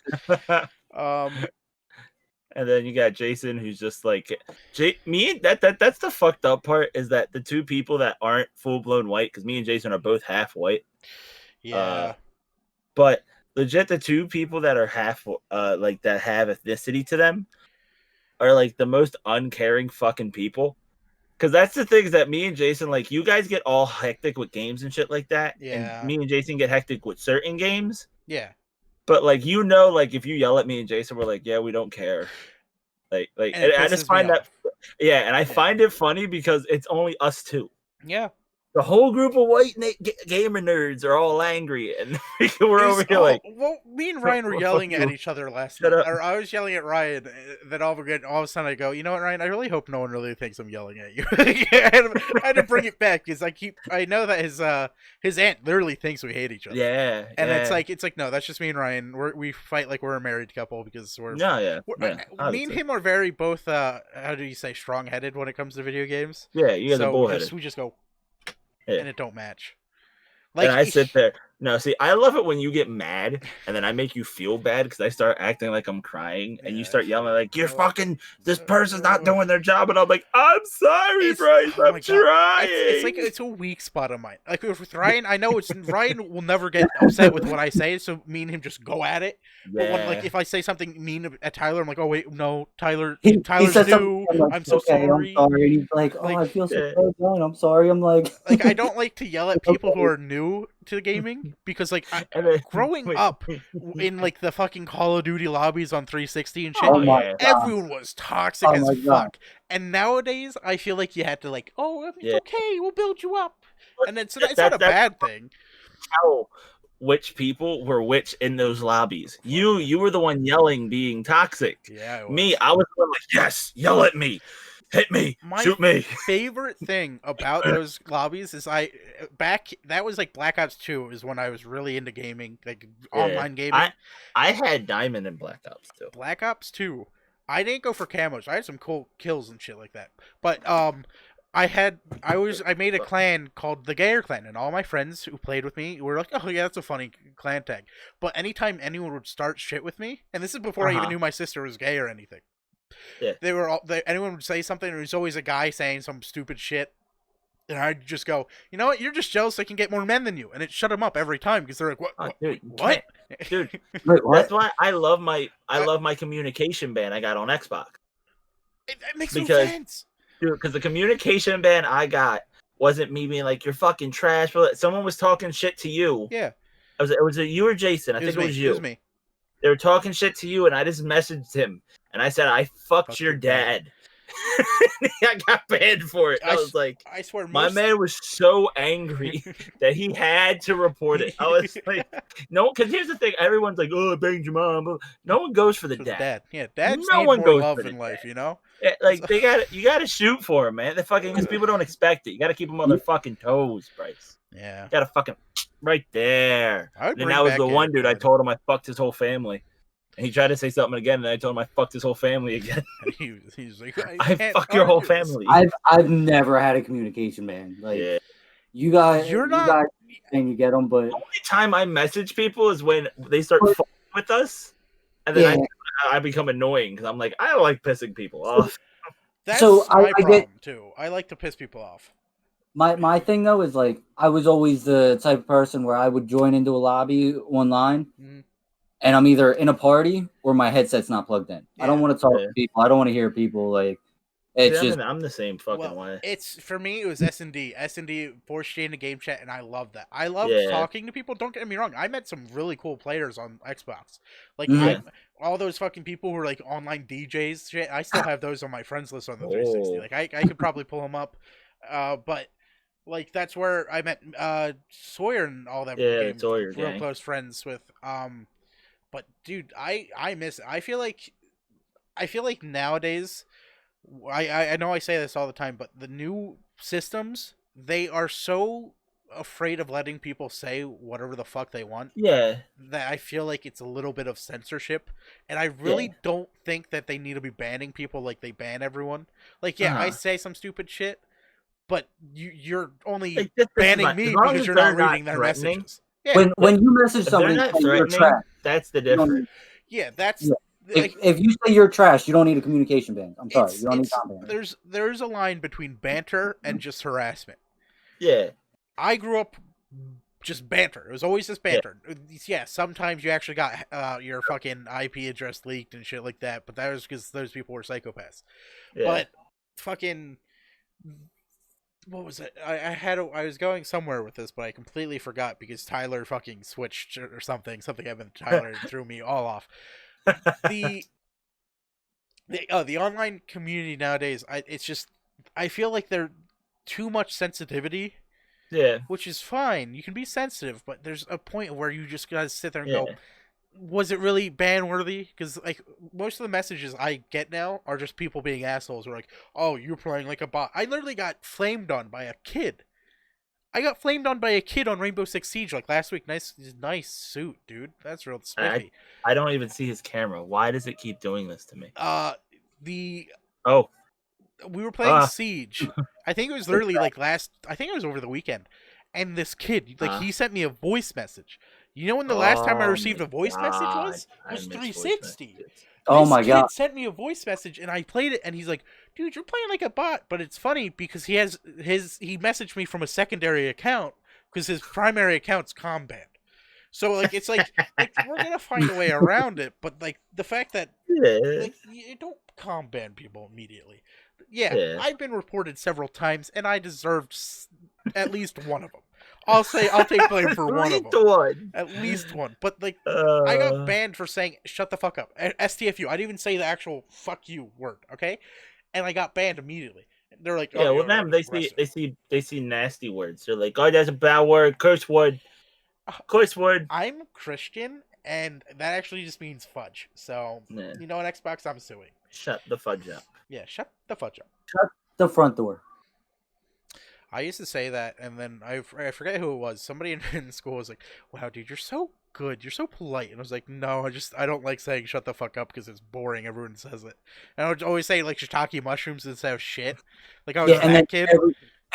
And then you got Jason, who's just like that's the fucked up part, is that the two people that aren't full blown white, because me and Jason are both half white. Yeah. But legit, the two people that are half that have ethnicity to them are the most uncaring fucking people. Because that's the things that me and Jason, you guys get all hectic with games and shit like that. Yeah. And me and Jason get hectic with certain games. Yeah. But if you yell at me and Jason, we're like, yeah, we don't care. And I just find that, and I find it funny because it's only us two. Yeah. The whole group of white gamer nerds are all angry, and we're over here well, me and Ryan were yelling at each other last night. Or I was yelling at Ryan. Then all of a sudden I go, you know what, Ryan? I really hope no one really thinks I'm yelling at you. I had to bring it back because I know that his aunt literally thinks we hate each other. Yeah, and it's like no, that's just me and Ryan. We fight like we're a married couple because we're me and him are very both how do you say, strong-headed when it comes to video games. Yeah, you guys are bullheaded. We just go. And it don't match. And I sit there. No, see, I love it when you get mad and then I make you feel bad because I start acting like I'm crying and you start yelling like, "You're fucking, this person's not doing their job," and I'm like, "I'm sorry, Bryce, I'm trying." It's like it's a weak spot of mine. Like with Ryan, I know Ryan will never get upset with what I say, so me and him just go at it. But when if I say something mean at Tyler, I'm like, "Oh wait, no, Tyler's new. I'm so sorry." I'm sorry. And he's like, "Oh, I feel so bad. I'm sorry." I'm like, I don't like to yell at people who are new to gaming because growing up in like the fucking Call of Duty lobbies on 360 and shit, everyone was toxic as fuck. And nowadays, I feel like you had to like, "Oh, it's okay, we'll build you up," and it's not a bad thing. How which people were which in those lobbies? You were the one yelling, being toxic. Yeah, me, I was the one like, "Yes, yell at me. Hit me, shoot me." Favorite thing about those lobbies is that was like Black Ops 2 is when I was really into gaming, like online gaming. I had Diamond in Black Ops 2. Black Ops 2. I didn't go for camos. I had some cool kills and shit like that. But I made a clan called the Gayer Clan, and all my friends who played with me were like, "Oh yeah, that's a funny clan tag." But anytime anyone would start shit with me, and this is before I even knew my sister was gay or anything. Yeah. Anyone would say something, and there was always a guy saying some stupid shit, and I'd just go, "You know what? You're just jealous I can get more men than you," and it shut them up every time because they're like, "What? Dude, what? Dude, that's why I love my communication ban I got on Xbox. It makes no sense, dude. Because the communication ban I got wasn't me being like, "You're fucking trash," but someone was talking shit to you. Yeah, it was you or Jason. I think it was you. It was me. They were talking shit to you, and I just messaged him, and I said, "I fucked your dad." I got banned for it. I was like, I swear, my man was so angry that he had to report it. I was like, no, because here's the thing: everyone's like, "Oh, I banged your mom." No one goes for the dad. Yeah, dads need more love in life, you know. Yeah, like you gotta shoot for him, man. The fucking because people don't expect it. You gotta keep them on their fucking toes, Bryce. Yeah, you gotta fucking right there. And that was the one dude I told him I fucked his whole family. And he tried to say something again, and I told him I fucked his whole family again. He's like, I fuck your whole family. I've never had a communication ban. Like you guys, and you get them, but the only time I message people is when they start fucking with us, and then I become annoying because I'm like, I don't like pissing people off. That's my problem too. I like to piss people off. My thing though is like I was always the type of person where I would join into a lobby online. Mm-hmm. And I'm either in a party or my headset's not plugged in. Yeah. I don't want to talk to people. I don't want to hear people. Like, it's I'm the same fucking way. It's for me. It was S&D. S&D forced you into game chat, and I love that. I love talking to people. Don't get me wrong. I met some really cool players on Xbox. Like all those fucking people who are like online DJs. Shit, I still have those on my friends list on the 360. Like I could probably pull them up, but. Like that's where I met Sawyer and all them. Yeah, Sawyer, real close friends with. But dude, I miss it. I feel like nowadays, I know I say this all the time, but the new systems, they are so afraid of letting people say whatever the fuck they want. Yeah. That I feel like it's a little bit of censorship, and I really don't think that they need to be banning people like they ban everyone. Like, I say some stupid shit, but you're only banning me because you're not reading their messages. Yeah. When you message somebody, you're trash. That's the difference. Yeah, that's if you say you're trash, you don't need a communication ban. I'm sorry, you don't need combat. There's a line between banter and just harassment. Yeah, I grew up just banter. It was always just banter. Yeah, sometimes you actually got your fucking IP address leaked and shit like that, but that was because those people were psychopaths. Yeah. But fucking. What was it? I was going somewhere with this, but I completely forgot because Tyler fucking switched or something. Something happened to Tyler and threw me all off. The online community nowadays, I feel like they're too much sensitivity. Yeah. Which is fine. You can be sensitive, but there's a point where you just gotta sit there and go, was it really ban-worthy? Because like most of the messages I get now are just people being assholes. Who are like, "Oh, you're playing like a bot." I literally got flamed on by a kid. I got flamed on by a kid on Rainbow Six Siege like last week. Nice suit, dude. That's real spiffy. I don't even see his camera. Why does it keep doing this to me? We were playing Siege. I think it was literally like I think it was over the weekend. and this kid, like, he sent me a voice message. You know when the last time I received a voice message was? It was 360. Oh my god! This kid sent me a voice message, and I played it, and he's like, "Dude, you're playing like a bot." But it's funny because he messaged me from a secondary account because his primary account's Combat. So like it's like we're gonna find a way around it, but like the fact that like you don't ban people immediately. Yeah, I've been reported several times, and I deserved at least one of them. I'll take blame for one of them. At least one. But like I got banned for saying "shut the fuck up." STFU. I didn't even say the actual "fuck you" word. Okay, and I got banned immediately. They're like, "Oh, yeah, well, them they see nasty words. They're like, "Oh, that's a bad word, curse word." Curse word. I'm Christian, and that actually just means fudge. So, you know, on Xbox, I'm suing. Shut the fudge up. Yeah, shut the fudge up. Shut the front door. I used to say that, and then I forget who it was. Somebody in school was like, "Wow, dude, you're so good. You're so polite." And I was like, "No, I don't like saying shut the fuck up because it's boring. Everyone says it." And I would always say like shiitake mushrooms instead of shit. Like I was that kid.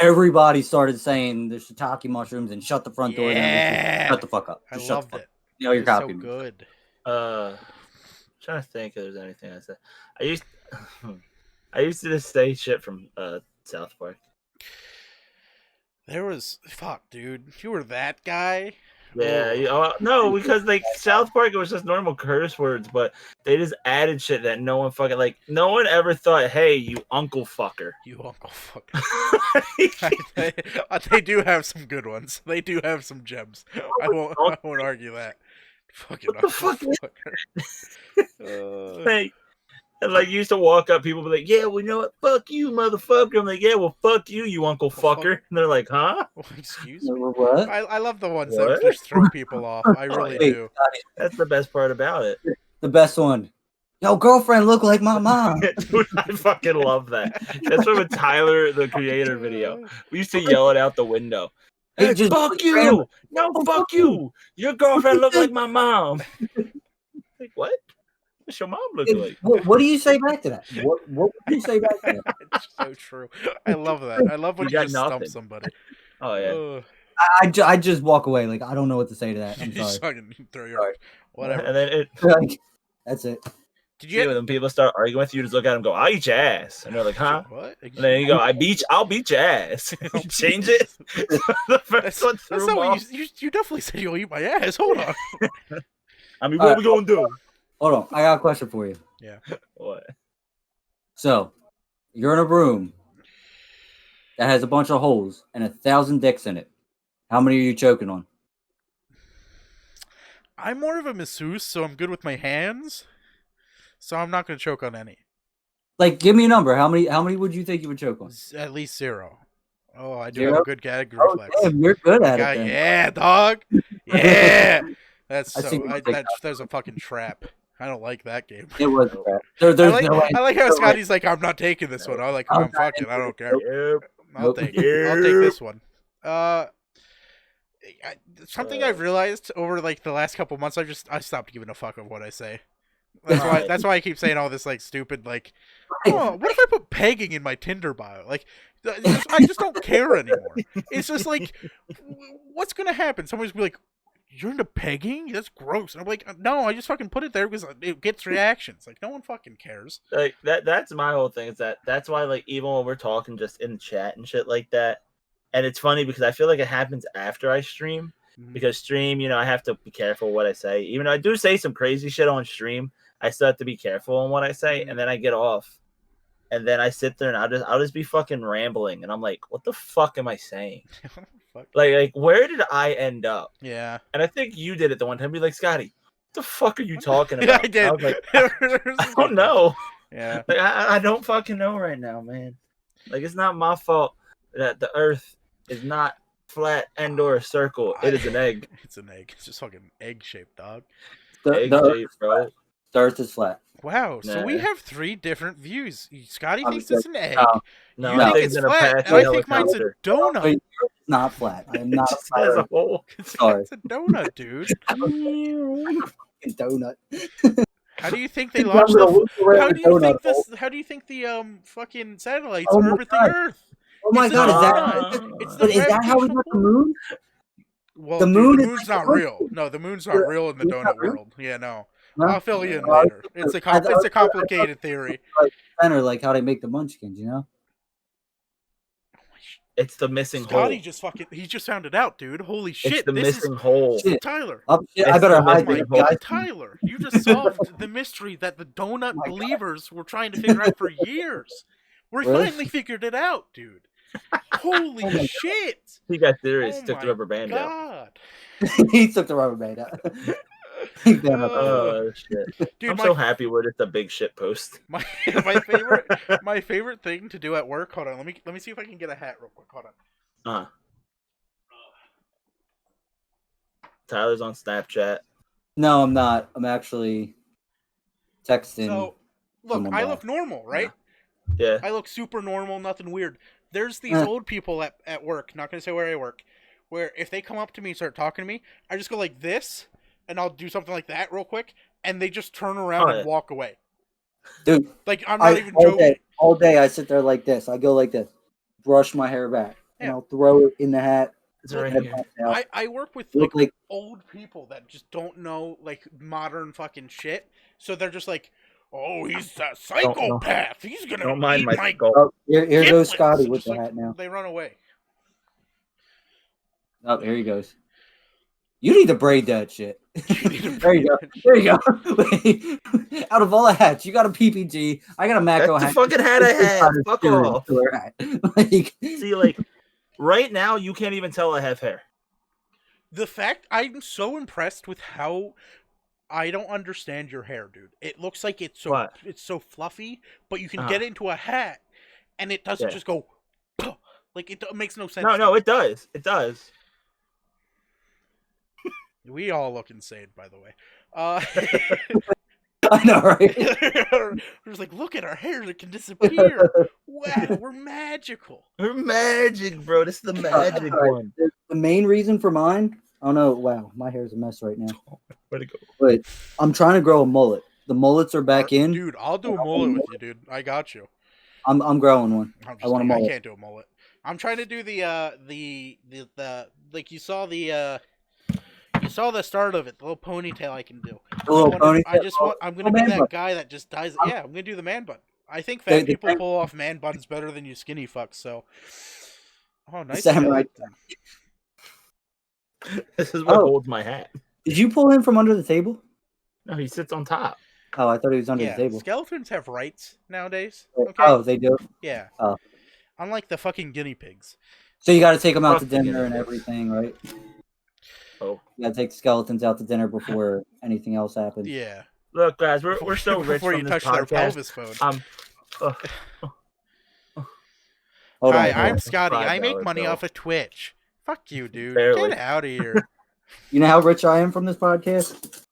Everybody started saying the shiitake mushrooms and shut the front door. And shut the fuck up. Just I loved it. You know, you're copying. So good. I'm trying to think if there's anything I said. I used to just say shit from South Park. There was dude. You were that guy. Yeah, no, because like South Park, it was just normal curse words, but they just added shit that no one fucking like. No one ever thought, "Hey, you uncle fucker." You uncle fucker. They do have some good ones. They do have some gems. I won't argue that. Fucking what the uncle fucker. Hey. And like used to walk up, people be like, "Yeah, well, you know what? Fuck you, motherfucker." I'm like, "Yeah, well, fuck you, you uncle fucker." And they're like, "Huh?" Excuse me. What? I love the ones that just throw people off. I really do. That's the best part about it. The best one. Yo, girlfriend look like my mom. Dude, I fucking love that. That's from a Tyler, the Creator video. We used to yell it out the window. Hey, just fuck you! No, fuck you! Your girlfriend look like my mom. Like what? What's your mom look like? What do you say back to that? What would you say back to that? It's so true. I love that. I love when you just stump somebody. Oh yeah. I just walk away. Like I don't know what to say to that. I'm sorry. Throw your whatever. And then that's it. Did you? When people start arguing with you, just look at them, and go, "I'll eat your ass," and they're like, "Huh?" What? And then you go, "I'll beat your ass." Change it. The first one that's not what you definitely said you'll eat my ass. Hold on. I mean, what are we gonna do? Hold on, I got a question for you. Yeah. What? So, you're in a room that has a bunch of holes and 1,000 dicks in it. How many are you choking on? I'm more of a masseuse, so I'm good with my hands. So I'm not going to choke on any. Like, give me a number. How many would you think you would choke on? At least 0. Oh, I do have a good gag reflex. Damn, you're good at it. Then. Yeah, dog. Yeah. There's a fucking trap. I don't like that game. It was a trap. I like how Scotty's like, I'm not taking this one. I'm like, I'm fucking, I don't care. I'll take this one. Something I've realized over like the last couple months, I stopped giving a fuck of what I say. That's why I keep saying all this like stupid like, oh, what if I put pegging in my Tinder bio? Like, I just don't care anymore. It's just like, what's gonna happen? Someone's gonna be like, "You're into pegging? That's gross." And I'm like, "No, I just fucking put it there because it gets reactions. Like, no one fucking cares." Like that's my whole thing. Is that's why like even when we're talking just in chat and shit like that, and it's funny because I feel like it happens after I stream. Because stream, you know, I have to be careful what I say. Even though I do say some crazy shit on stream, I still have to be careful on what I say. And then I get off, and then I sit there and I'll just be fucking rambling, and I'm like, what the fuck am I saying? Like where did I end up? Yeah. And I think you did it the one time. Be like, "Scotty, what the fuck are you talking about?" I did. I was like, I don't know. Yeah. Like I don't fucking know right now, man. Like it's not my fault that the Earth is not flat and or a circle. It is an egg. It's an egg. It's just fucking egg shaped, dog. Egg shaped, bro. The Earth is flat. Wow, so we have 3 different views. Scotty thinks it's an egg. No, you think it's flat, and I think mine's a donut. It's not flat. I'm not flat as a hole. It's a donut, dude. It's donut. How do you think they launched the? How do you think the fucking satellites orbit the Earth? Oh my god, is that how we got the moon? Well, the moon's not real. No, the moon's not real in the donut world. Yeah, no. I'll fill you in later. It's a complicated theory. Like center, like how they make the munchkins, you know? It's the missing Scotty hole. he just found it out, dude. Holy shit. It's the missing hole. Shit. Tyler. I better hide my God, Tyler, you just solved the mystery that the donut believers were trying to figure out for years. We finally figured it out, dude. Holy shit. He got serious. Took the rubber band out. He took the rubber band out. Oh shit! Dude, I'm so happy we're just a big shit post. My favorite thing to do at work. Hold on, let me see if I can get a hat real quick. Hold on. Tyler's on Snapchat. No, I'm not. I'm actually texting. So look, I look normal, right? Yeah. I look super normal, nothing weird. There's these old people at work. Not gonna say where I work. Where if they come up to me and start talking to me, I just go like this. And I'll do something like that real quick, and they just turn around and walk away. Dude, like I'm not even joking. All day I sit there like this. I go like this, brush my hair back, and I'll throw it in the hat. I work with like old people that just don't know like modern fucking shit, so they're just like, "Oh, he's a psychopath. He's gonna don't mind my here goes Scotty with the hat now." They run away. Oh, here he goes. You need to braid that shit. There you go. There you go. Out of all the hats, you got a PPG. I got a Mako hat. That's the fucking hat I had. Fuck off. See, like, right now, you can't even tell I have hair. The fact, I'm so impressed with how I don't understand your hair, dude. It looks like it's so fluffy, but you can get it into a hat, and it doesn't just go, like, it makes no sense. No, it does. It does. We all look insane, by the way. I know, right? We're just like, look at our hair; it can disappear. Wow, we're magical. We're magic, bro. This is the magic one. The main reason for mine, I don't know. Wow, my hair's a mess right now. Where'd it go? But I'm trying to grow a mullet. The mullets are back in. Dude, I'll do a mullet with you, dude. I got you. I'm growing one. I want a mullet. I can't do a mullet. I'm trying to do the like you saw the. You saw the start of it, the little ponytail I can do. I'm gonna be that guy that just dies. Yeah, I'm gonna do the man bun. I think fat people pull off man buns better than you skinny fucks. So, nice. Samurai. This is what holds my hat. Did you pull him from under the table? No, he sits on top. Oh, I thought he was under the table. Skeletons have rights nowadays. Okay? Oh, they do. Yeah. Oh. Unlike the fucking guinea pigs. So you got to take them out to dinner and everything, right? Oh, you gotta take skeletons out to dinner before anything else happens. Yeah. Look, guys, we're so rich before you touch their pelvis bone. Hi, I'm Scotty. I make money off of Twitch. Fuck you, dude. Barely. Get out of here. You know how rich I am from this podcast?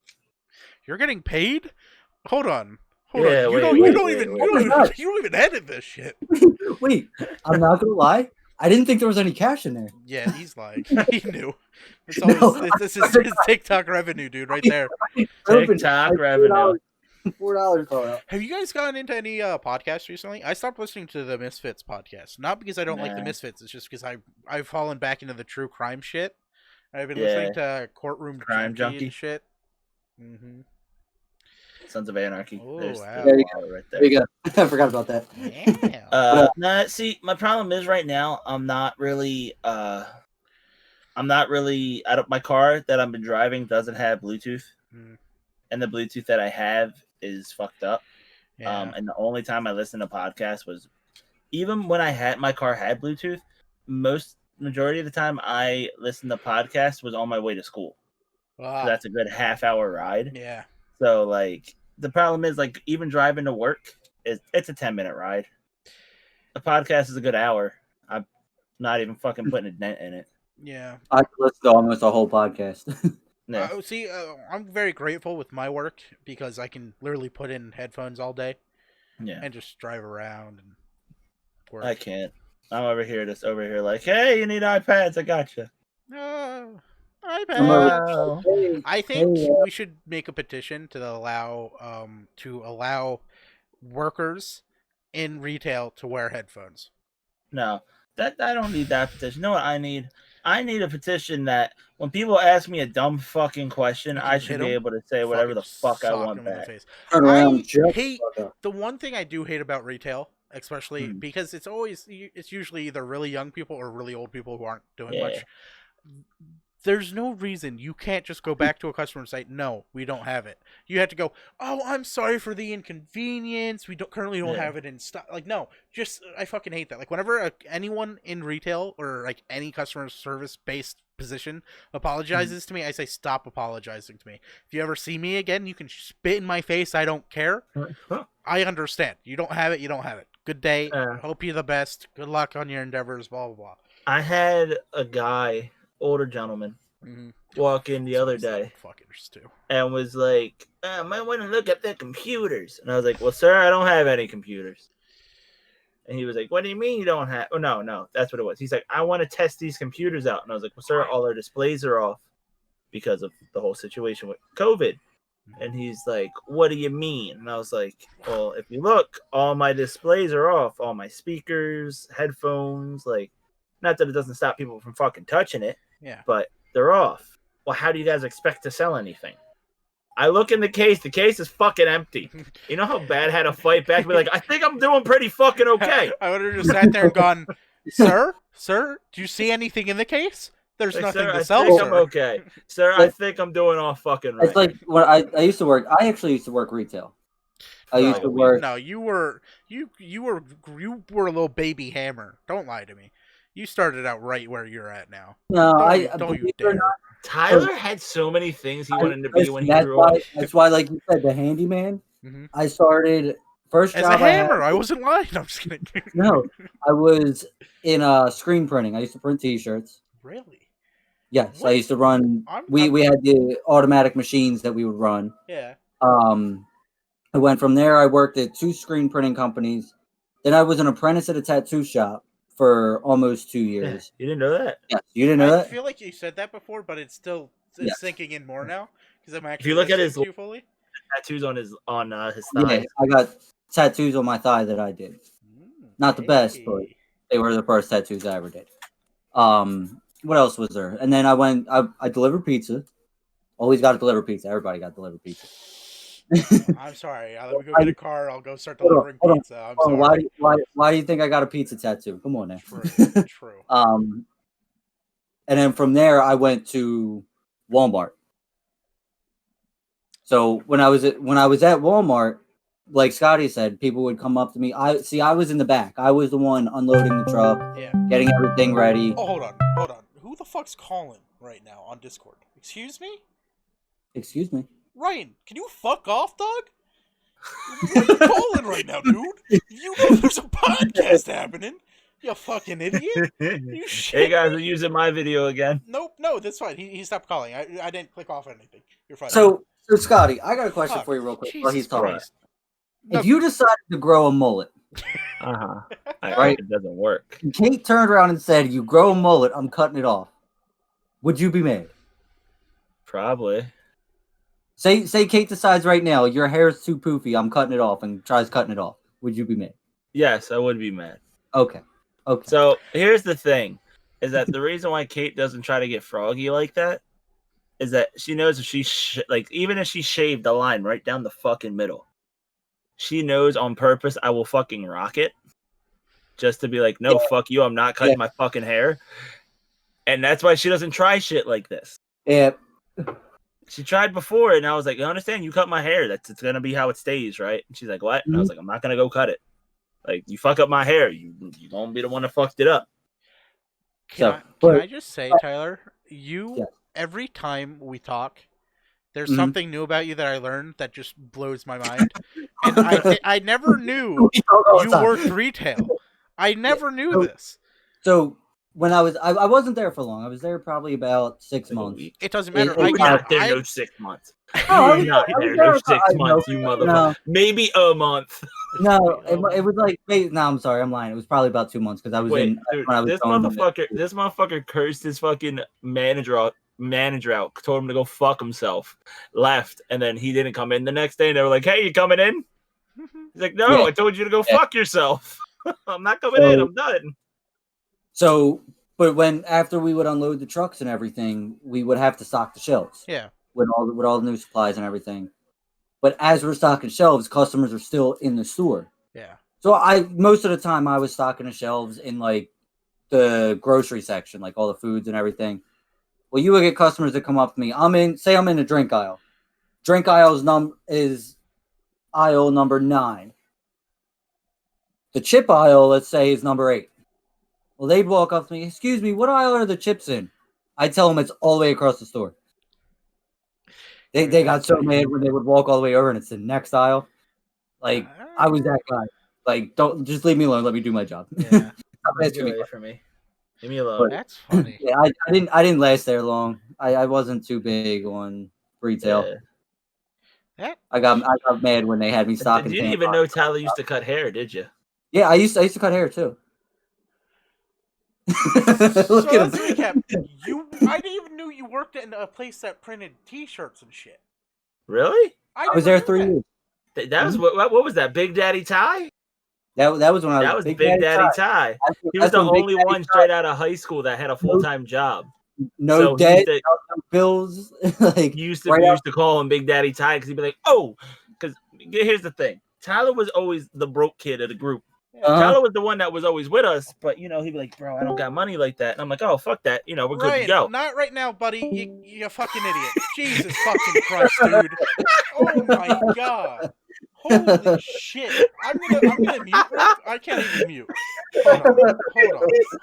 You're getting paid? Hold on. Hold on. You don't even edit this shit. Wait, I'm not gonna lie. I didn't think there was any cash in there. Yeah, he's lying. He knew. This is his TikTok revenue, dude, right there. TikTok revenue. $4. Have you guys gotten into any podcasts recently? I stopped listening to the Misfits podcast. Not because I don't like the Misfits. It's just because I've fallen back into the true crime shit. I've been listening to Courtroom Crime Junkie and shit. Mm-hmm. Sons of Anarchy. Oh, wow. There you go. Right there. There you go. I forgot about that. Yeah. See, my problem is right now I'm not really my car that I've been driving doesn't have Bluetooth. And the Bluetooth that I have is fucked up. Yeah. And the only time I listened to podcasts was even when my car had Bluetooth, majority of the time I listened to podcasts was on my way to school. Wow. So that's a good half-hour ride. Yeah. So like the problem is like even driving to work, it's a 10-minute ride. The podcast is a good hour. I'm not even fucking putting a dent in it. Yeah. I could listen to almost a whole podcast. No. See, I'm very grateful with my work because I can literally put in headphones all day. Yeah. And just drive around and work. I can't. I'm over here like, hey, you need iPads? I got you. iPads. I think we should make a petition to allow workers in retail to wear headphones. No, That I don't need that petition. You know what I need? I need a petition that when people ask me a dumb fucking question, I should be able to say whatever the fuck I want back. I hate the one thing I do hate about retail, especially because it's usually either really young people or really old people who aren't doing much. There's no reason you can't just go back to a customer and say, no, we don't have it. You have to go, oh, I'm sorry for the inconvenience. We currently don't have it in stock. Like, no, I fucking hate that. Like, whenever anyone in retail or like any customer service based position apologizes to me, I say, stop apologizing to me. If you ever see me again, you can spit in my face. I don't care. I understand. You don't have it. You don't have it. Good day. Hope you're the best. Good luck on your endeavors. Blah, blah, blah. I had a guy, older gentleman, walk in the other day and was like, I might want to look at the computers. And I was like, well, sir, I don't have any computers. And he was like, what do you mean you don't have? Oh, no, that's what it was. He's like, I want to test these computers out. And I was like, well, sir, all our displays are off because of the whole situation with COVID. And he's like, what do you mean? And I was like, well, if you look, all my displays are off, all my speakers, headphones, like, not that it doesn't stop people from fucking touching it, but they're off. Well, how do you guys expect to sell anything? I look in the case is fucking empty. You know how bad I had to fight back? Be like, I think I'm doing pretty fucking okay. I would have just sat there and gone, sir, do you see anything in the case? There's nothing to sell, sir. I'm okay. Sir, I think I'm doing all fucking right. It's like when I used to work, I actually used to work retail. I used to work. No, you were a little baby hammer. Don't lie to me. You started out right where you're at now. No, don't you dare. Tyler had so many things he wanted to be when he grew up. That's why, like you said, the handyman. I started first as job a hammer. I wasn't lying. I'm just kidding. No, I was in screen printing. I used to print T-shirts. Really? Yes, I used to run. We had the automatic machines that we would run. Yeah. I went from there. I worked at 2 screen printing companies. Then I was an apprentice at a tattoo shop for almost 2 years. You didn't know that? Yes, you didn't know that? I feel like you said that before, but it's sinking in more now because I'm actually. If you look at his fully tattoos on his thigh. Yeah, I got tattoos on my thigh that I did. Not the best, but they were the first tattoos I ever did. What else was there? And then I delivered pizza. Always got to deliver pizza. Everybody got to deliver pizza. I'm sorry. Let me go get a car. I'll go start delivering pizza. I'm sorry. Why do you think I got a pizza tattoo? Come on now. True. And then from there, I went to Walmart. So when I was at Walmart, like Scotty said, people would come up to me. I was in the back. I was the one unloading the truck, getting everything ready. Oh, hold on. Who the fuck's calling right now on Discord? Excuse me? Excuse me? Ryan, can you fuck off, dog? What are you calling right now, dude? You know there's a podcast happening. You fucking idiot. You Hey guys, we're using my video again. Nope, no, that's fine. He stopped calling. I didn't click off anything. You're fine. So Scotty, I got a question for you real quick while he's talking. If you decided to grow a mullet, right? It doesn't work. Kate turned around and said, you grow a mullet, I'm cutting it off. Would you be mad? Probably. Say Kate decides right now, your hair is too poofy, I'm cutting it off, and tries cutting it off. Would you be mad? Yes, I would be mad. Okay. So here's the thing, is that the reason why Kate doesn't try to get froggy like that is that she knows if she even if she shaved the line right down the fucking middle, she knows on purpose I will fucking rock it just to be like, no, fuck you, I'm not cutting my fucking hair. And that's why she doesn't try shit like this. Yeah. She tried before, and I was like, I understand, you cut my hair. It's going to be how it stays, right? And she's like, what? And I was like, I'm not going to go cut it. Like, you fuck up my hair, you going to be the one that fucked it up. Can I just say, Tyler, every time we talk, there's something new about you that I learned that just blows my mind. And I never knew you worked retail. I never knew this. So when I wasn't there for long. I was there probably about 6 months. It doesn't matter. I got there no 6 months. Oh, you were not there no 6 months, you motherfucker. No. Maybe a month. No, it was like I'm sorry, I'm lying. It was probably about 2 months because I was this motherfucker cursed his fucking manager out, told him to go fuck himself, left, and then he didn't come in the next day. And they were like, "Hey, you coming in?" He's like, "No, I told you to go fuck yourself. I'm not coming in. I'm done." So, but after we would unload the trucks and everything, we would have to stock the shelves. Yeah. With all the new supplies and everything. But as we're stocking shelves, customers are still in the store. Yeah. So most of the time I was stocking the shelves in like the grocery section, like all the foods and everything. Well, you would get customers that come up to me. I'm in the drink aisle. Drink aisle is aisle number 9. The chip aisle, let's say, is number 8. Well, they'd walk up to me. Excuse me, what aisle are the chips in? I tell them it's all the way across the store. They got so mad when they would walk all the way over and it's the next aisle. Like, I was that guy. Like, don't just leave me alone. Let me do my job. Yeah. Get away from me. Leave me alone. That's funny. Yeah, I didn't last there long. I wasn't too big on retail. Yeah. I got mad when they had me stocking. You didn't even know Tyler used to cut hair, did you? Yeah, I used to cut hair too. Look at him. I didn't even knew you worked in a place that printed T-shirts and shit. Really? I was there 3 years. That was what was that? Big Daddy Ty? That was when I was Big Daddy Ty. He was the only one straight out of high school that had a full-time job. No debt, no bills. Like you used to call him Big Daddy Ty because he'd be like, "Oh," because here's the thing: Tyler was always the broke kid of the group. Tyler was the one that was always with us, but he'd be like, "Bro, I don't got money like that," and I'm like, "Oh, fuck that, we're good to go." Not right now, buddy. You fucking idiot! Jesus fucking Christ, dude! Oh my god! Holy shit! I'm gonna mute. I can't even mute. Hold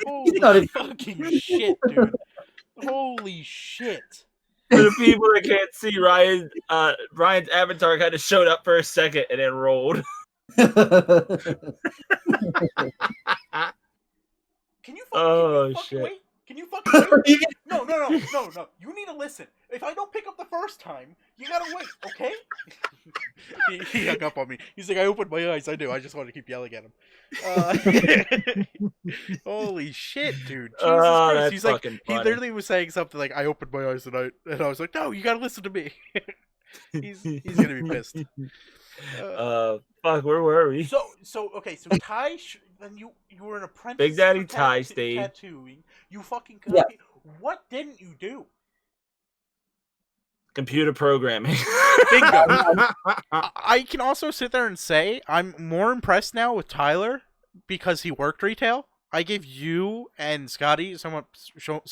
on. Holy fucking shit, dude! Holy shit! For the people that can't see, Ryan's avatar kind of showed up for a second and then rolled. Can you fucking wait? Can you fucking wait? No. You need to listen. If I don't pick up the first time, you gotta wait, okay? He hung up on me. He's like, I opened my eyes. I do. I just want to keep yelling at him. Holy shit, dude. Jesus Christ. He's like, funny. He literally was saying something like, I opened my eyes and I was like, no, you gotta listen to me. He's gonna be pissed. Fuck, where were we? So Ty, then you were an apprentice. Big Daddy Ty stayed. Tattooing. You fucking cut. Yeah. What didn't you do? Computer programming. Bingo. I can also sit there and say I'm more impressed now with Tyler because he worked retail. I gave you and Scotty so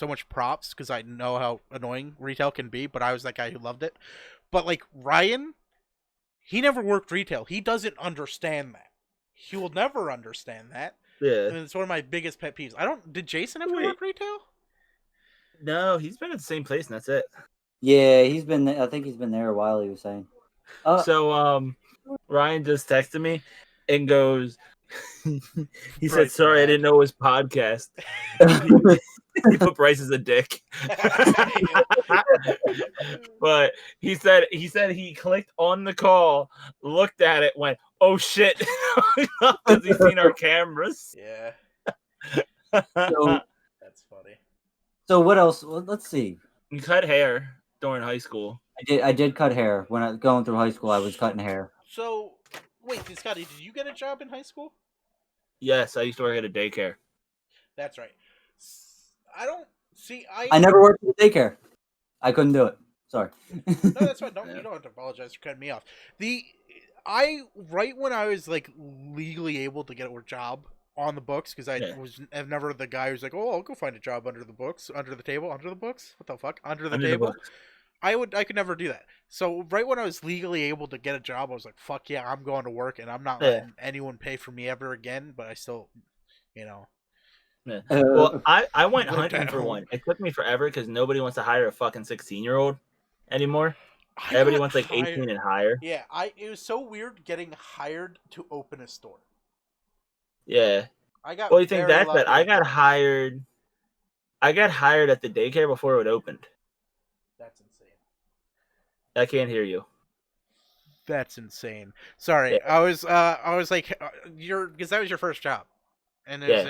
much props because I know how annoying retail can be, but I was that guy who loved it. But like Ryan, he never worked retail. He doesn't understand that. He will never understand that. Yeah. And it's one of my biggest pet peeves. Did Jason ever work retail? No, he's been at the same place and that's it. Yeah, I think he's been there a while, he was saying. So Ryan just texted me and goes, he said, sorry, I didn't know it was podcast. He put Bryce as a dick. But he said he clicked on the call, looked at it, went, oh shit, because he's seen our cameras. Yeah. So, that's funny. So what else? Well, let's see. You cut hair during high school. I did cut hair. When I was going through high school, I was cutting hair. So, wait, Scotty, did you get a job in high school? Yes, I used to work at a daycare. That's right. I never worked at a daycare. I couldn't do it. Sorry. No, that's fine. You don't have to apologize for cutting me off. Right when I was like legally able to get a job on the books, because I've never the guy who's like, oh, I'll go find a job under the books, under the table, under the books. What the fuck? Under the table. I could never do that. So right when I was legally able to get a job, I was like, fuck yeah, I'm going to work and I'm not letting anyone pay for me ever again. But I still, Yeah. Well, I went hunting for one. It took me forever because nobody wants to hire a fucking 16-year-old anymore. Everybody wants like 18 and higher. Yeah, it was so weird getting hired to open a store. Yeah. You think that's that? I got hired at the daycare before it opened. That's insane. I can't hear you. That's insane. Sorry, yeah. I was like, because that was your first job, and that's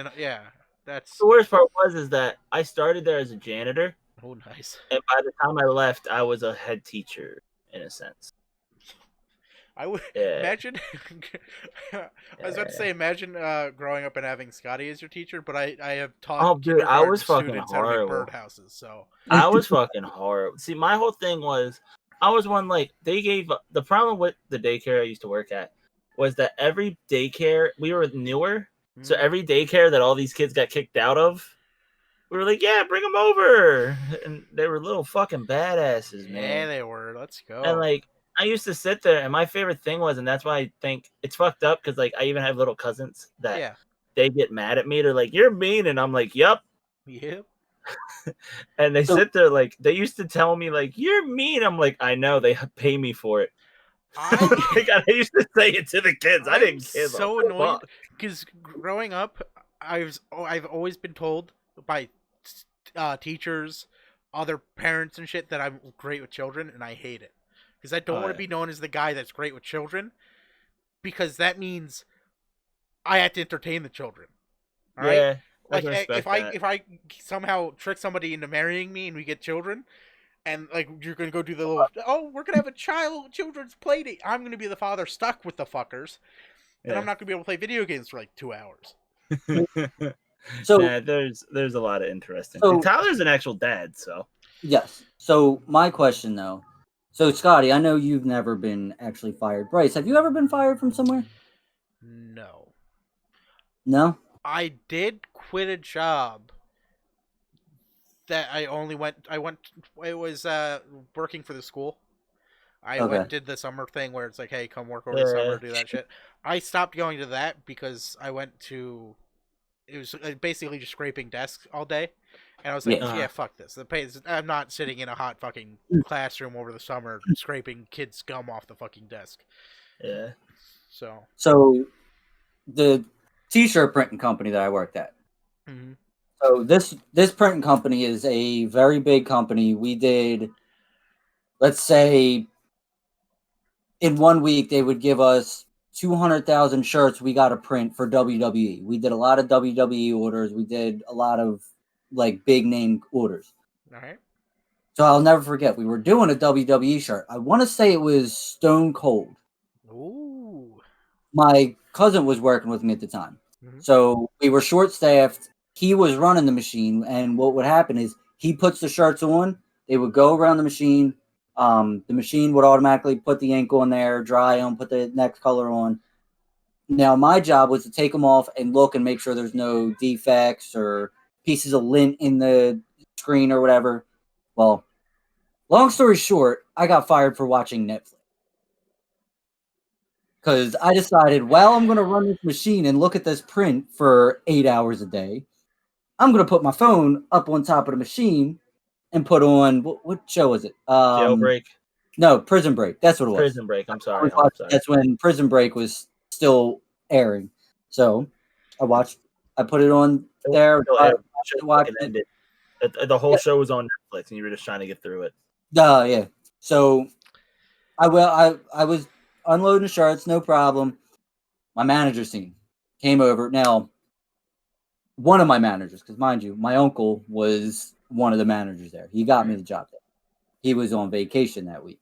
the worst part is that I started there as a janitor. Oh, nice. And by the time I left, I was a head teacher in a sense. I would imagine. I was about to say, imagine growing up and having Scotty as your teacher, but I have taught kindergarten students how to make birdhouses. So I was fucking horrible. See, my whole thing was, I was one like they gave the problem with the daycare I used to work at was that every daycare we were newer, so every daycare that all these kids got kicked out of, we were like, yeah, bring them over, and they were little fucking badasses, man. Yeah, they were. Let's go. And like, I used to sit there, and my favorite thing was, and that's why I think it's fucked up because like I even have little cousins that they get mad at me. They're like, "You're mean," and I'm like, "Yep." And they sit there like they used to tell me like, "You're mean." I'm like, "I know. They pay me for it." I used to say it to the kids. I didn't care. So annoyed because growing up, I've always been told by teachers, other parents and shit that I'm great with children, and I hate it. Because I don't want to be known as the guy that's great with children, because that means I have to entertain the children. All right? Like if I somehow trick somebody into marrying me and we get children, and like you're gonna go do the little we're gonna have a children's play date. I'm gonna be the father stuck with the fuckers, and I'm not gonna be able to play video games for like 2 hours. So there's a lot of interesting. So, Tyler's an actual dad, so yes. So my question though. So, Scotty, I know you've never been actually fired. Bryce, have you ever been fired from somewhere? No. No? I did quit a job that it was working for the school. I went and did the summer thing where it's like, hey, come work over the summer, do that shit. I stopped going to that because I went to, it was basically just scraping desks all day. And I was like, yeah, fuck this. I'm not sitting in a hot fucking classroom over the summer scraping kids' scum off the fucking desk. Yeah. So the t-shirt printing company that I worked at. Mm-hmm. So this printing company is a very big company. We did, let's say, in 1 week they would give us 200,000 shirts we got to print for WWE. We did a lot of WWE orders. We did a lot of like big name orders. All right. So I'll never forget. We were doing a WWE shirt. I want to say it was Stone Cold. Ooh. My cousin was working with me at the time. Mm-hmm. So we were short-staffed. He was running the machine. And what would happen is he puts the shirts on. They would go around the machine. The machine would automatically put the ink on there, dry them, put the next color on. Now, my job was to take them off and look and make sure there's no defects or pieces of lint in the screen or whatever. Well, long story short, I got fired for watching Netflix. Because I decided, well, I'm going to run this machine and look at this print for 8 hours a day. I'm going to put my phone up on top of the machine and put on, what show was it? Jailbreak? No, Prison Break. That's what it was. Prison Break, I'm sorry. That's when Prison Break was still airing. So I put it on there. The whole show was on Netflix, and you were just trying to get through it. Yeah. So I was unloading shirts, no problem. My manager's team came over. Now, one of my managers, because mind you, my uncle was one of the managers there. He got me the job there. He was on vacation that week.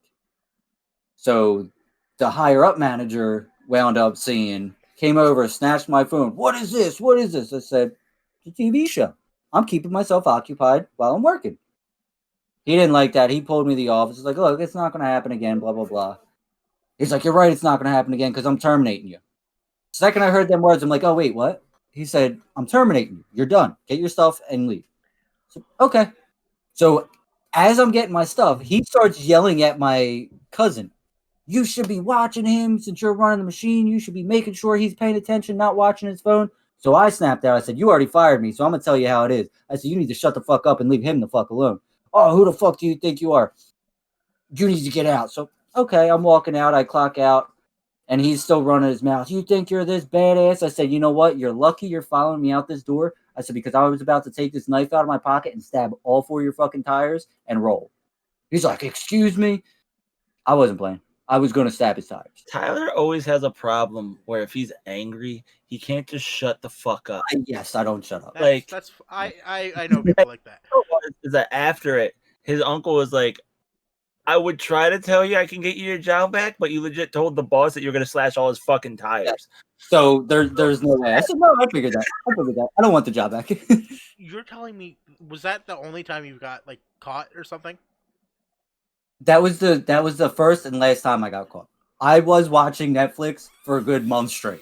So the higher up manager wound up came over, snatched my phone. What is this? What is this? I said, it's a TV show. I'm keeping myself occupied while I'm working. He didn't like that. He pulled me to the office. He's like, look, it's not going to happen again, blah, blah, blah. He's like, you're right, it's not going to happen again because I'm terminating you. The second I heard them words, I'm like, oh, wait, what? He said, I'm terminating you. You're done. Get your stuff and leave. So, okay. So as I'm getting my stuff, he starts yelling at my cousin. You should be watching him since you're running the machine. You should be making sure he's paying attention, not watching his phone. So I snapped out. I said, you already fired me, so I'm going to tell you how it is. I said, you need to shut the fuck up and leave him the fuck alone. Oh, who the fuck do you think you are? You need to get out. So, okay, I'm walking out. I clock out, and he's still running his mouth. You think you're this badass? I said, you know what? You're lucky you're following me out this door. I said, because I was about to take this knife out of my pocket and stab all 4 of your fucking tires and roll. He's like, excuse me? I wasn't playing. I was going to stab his tires. Tyler always has a problem where if he's angry, he can't just shut the fuck up. Yes, I don't shut up. I know people like that. Is that after it, his uncle was like, I would try to tell you I can get you your job back, but you legit told the boss that you're going to slash all his fucking tires. Yeah. So there's no way. I said, no, I figured that. I don't want the job back. You're telling me, was that the only time you got like caught or something? That was the first and last time I got caught. I was watching Netflix for a good month straight.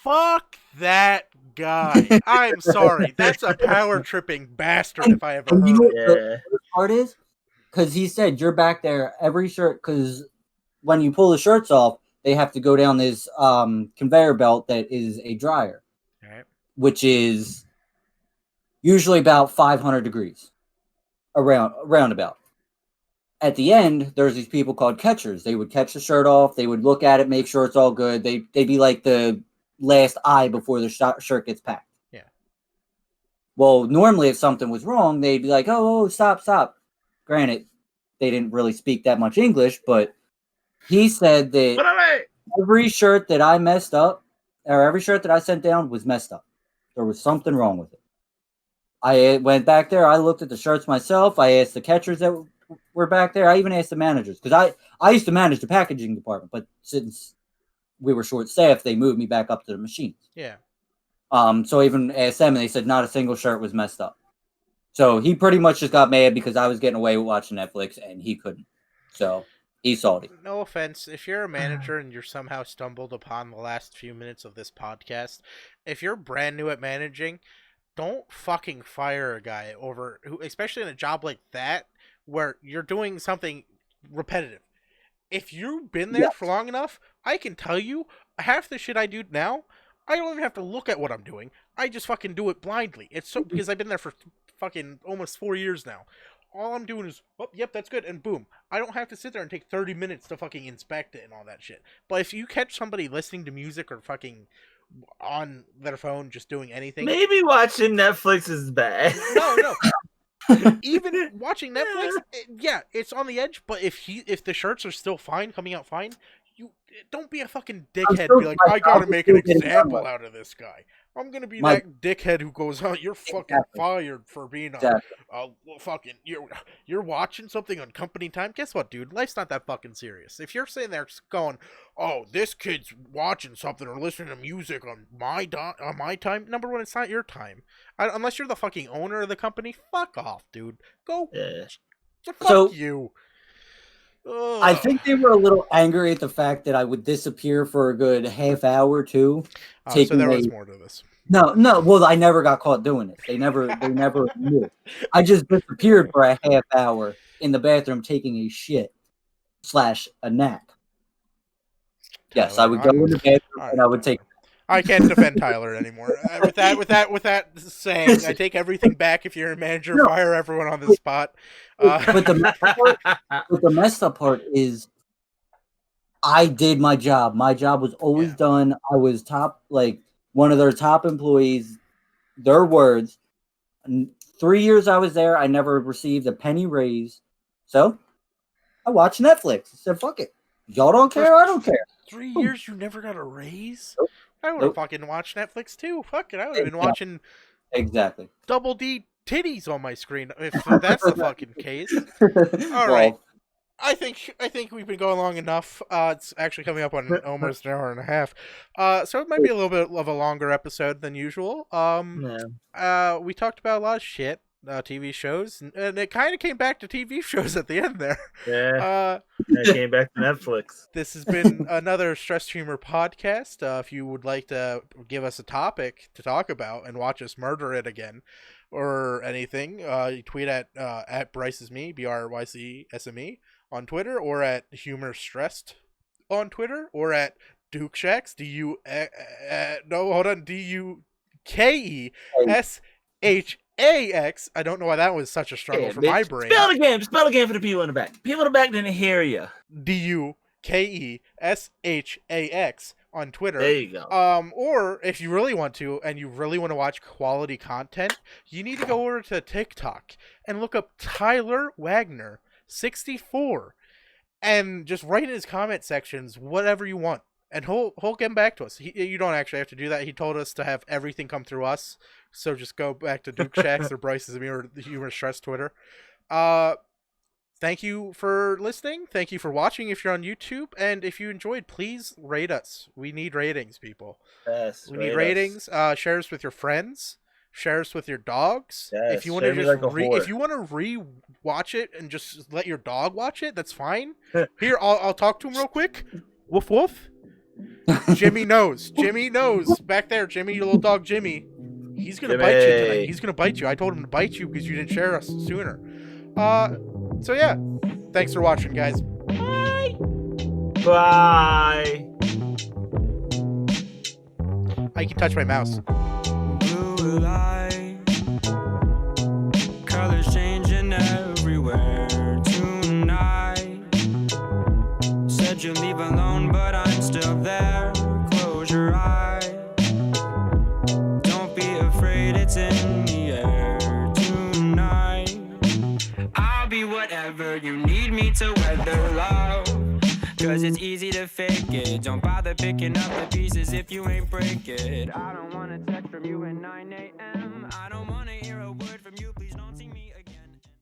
Fuck that guy. I'm sorry. That's a power tripping bastard if I ever heard. You know what the part is? Because he said you're back there every shirt. Because when you pull the shirts off, they have to go down this conveyor belt that is a dryer, right, which is usually about 500 degrees around about. At the end, there's these people called catchers. They would catch the shirt off. They would look at it, make sure it's all good. They'd be like the last eye before the shirt gets packed. Yeah. Well, normally if something was wrong, they'd be like, oh, stop. Granted, they didn't really speak that much English, but he said that every shirt that I messed up, or every shirt that I sent down was messed up. There was something wrong with it. I went back there. I looked at the shirts myself. I asked the catchers that were back there. I even asked the managers because I used to manage the packaging department, but since we were short-staffed, they moved me back up to the machines. Yeah. So I even asked them, and they said not a single shirt was messed up. So he pretty much just got mad because I was getting away with watching Netflix, and he couldn't. So he's salty. No offense. If you're a manager and you're somehow stumbled upon the last few minutes of this podcast, if you're brand new at managing, don't fucking fire a guy over, especially in a job like that, where you're doing something repetitive. If you've been there for long enough, I can tell you, half the shit I do now, I don't even have to look at what I'm doing. I just fucking do it blindly. It's so because I've been there for fucking almost 4 years now. All I'm doing is, oh, yep, that's good, and boom. I don't have to sit there and take 30 minutes to fucking inspect it and all that shit. But if you catch somebody listening to music or fucking on their phone just doing anything, maybe watching Netflix is bad. No. Even watching Netflix, it's on the edge. But if the shirts are still fine, coming out fine, you don't be a fucking dickhead. Be like, I gotta make an example out of this guy. I'm gonna be that dickhead who goes, "Oh, you're fucking fired for being fucking you're watching something on company time." Guess what, dude? Life's not that fucking serious. If you're sitting there going, "Oh, this kid's watching something or listening to music on my time," number one, it's not your time. Unless you're the fucking owner of the company, fuck off, dude. Go. Yeah. Fuck you. Ugh. I think they were a little angry at the fact that I would disappear for a good half hour too. So there was more to this. No. Well, I never got caught doing it. They never knew. I just disappeared for a half hour in the bathroom taking a shit / a nap. Yes, I would go in the bathroom and I would take. I can't defend Tyler anymore. With that saying, I take everything back. If you're a manager, fire everyone on the spot. But the messed up part is, I did my job. My job was always done. I was one of their top employees. Their words. 3 years I was there, I never received a penny raise. So I watched Netflix. I said, "Fuck it. Y'all don't care. I don't care." 3 years you never got a raise? Nope. I would have fucking watched Netflix too. Fuck it, I would have been watching Double D titties on my screen if that's the fucking case. All right. I think we've been going long enough. It's actually coming up on almost an hour and a half. So it might be a little bit of a longer episode than usual. We talked about a lot of shit. TV shows, and it kind of came back to TV shows at the end there. Yeah, it came back to Netflix. This has been another Stress Humor podcast. If you would like to give us a topic to talk about and watch us murder it again, or anything, you tweet at Brycesme, BRYCSME on Twitter, or at Humor Stressed on Twitter, or at Dukeshax, DUKESHAX. I don't know why that was such a struggle for my brain. Spell it again for the people in the back. People in the back didn't hear you. DUKESHAX on Twitter. There you go. Or if you really want to, and you really want to watch quality content, you need to go over to TikTok and look up Tyler Wagner 64 and just write in his comment sections whatever you want, and he'll get back to us. You don't actually have to do that. He told us to have everything come through us, so just go back to Dukeshax or Brycesme or the Humor Stress Twitter. thank you for listening. Thank you for watching if you're on YouTube. And if you enjoyed, please rate us. We need ratings, people. Yes, we need ratings. Share us with your friends. Share us with your dogs. Yes, if you want to just like if you want to re-watch it and just let your dog watch it, that's fine. Here, I'll talk to him real quick. Woof woof. Jimmy knows. Jimmy knows. Back there, Jimmy, your little dog, Jimmy. He's gonna bite you tonight. He's gonna bite you. I told him to bite you because you didn't share us sooner. So yeah. Thanks for watching, guys. Bye. Bye. I can touch my mouse. Blue light, colors changing everywhere tonight. Said you leave alone, but I'm still there. Close your eyes. Don't be afraid, it's in the air tonight. I'll be whatever you need me to weather, love. Cause it's easy to fake it. Don't bother picking up the pieces if you ain't break it. I don't wanna text from you at 9 a.m. I don't wanna hear a word from you.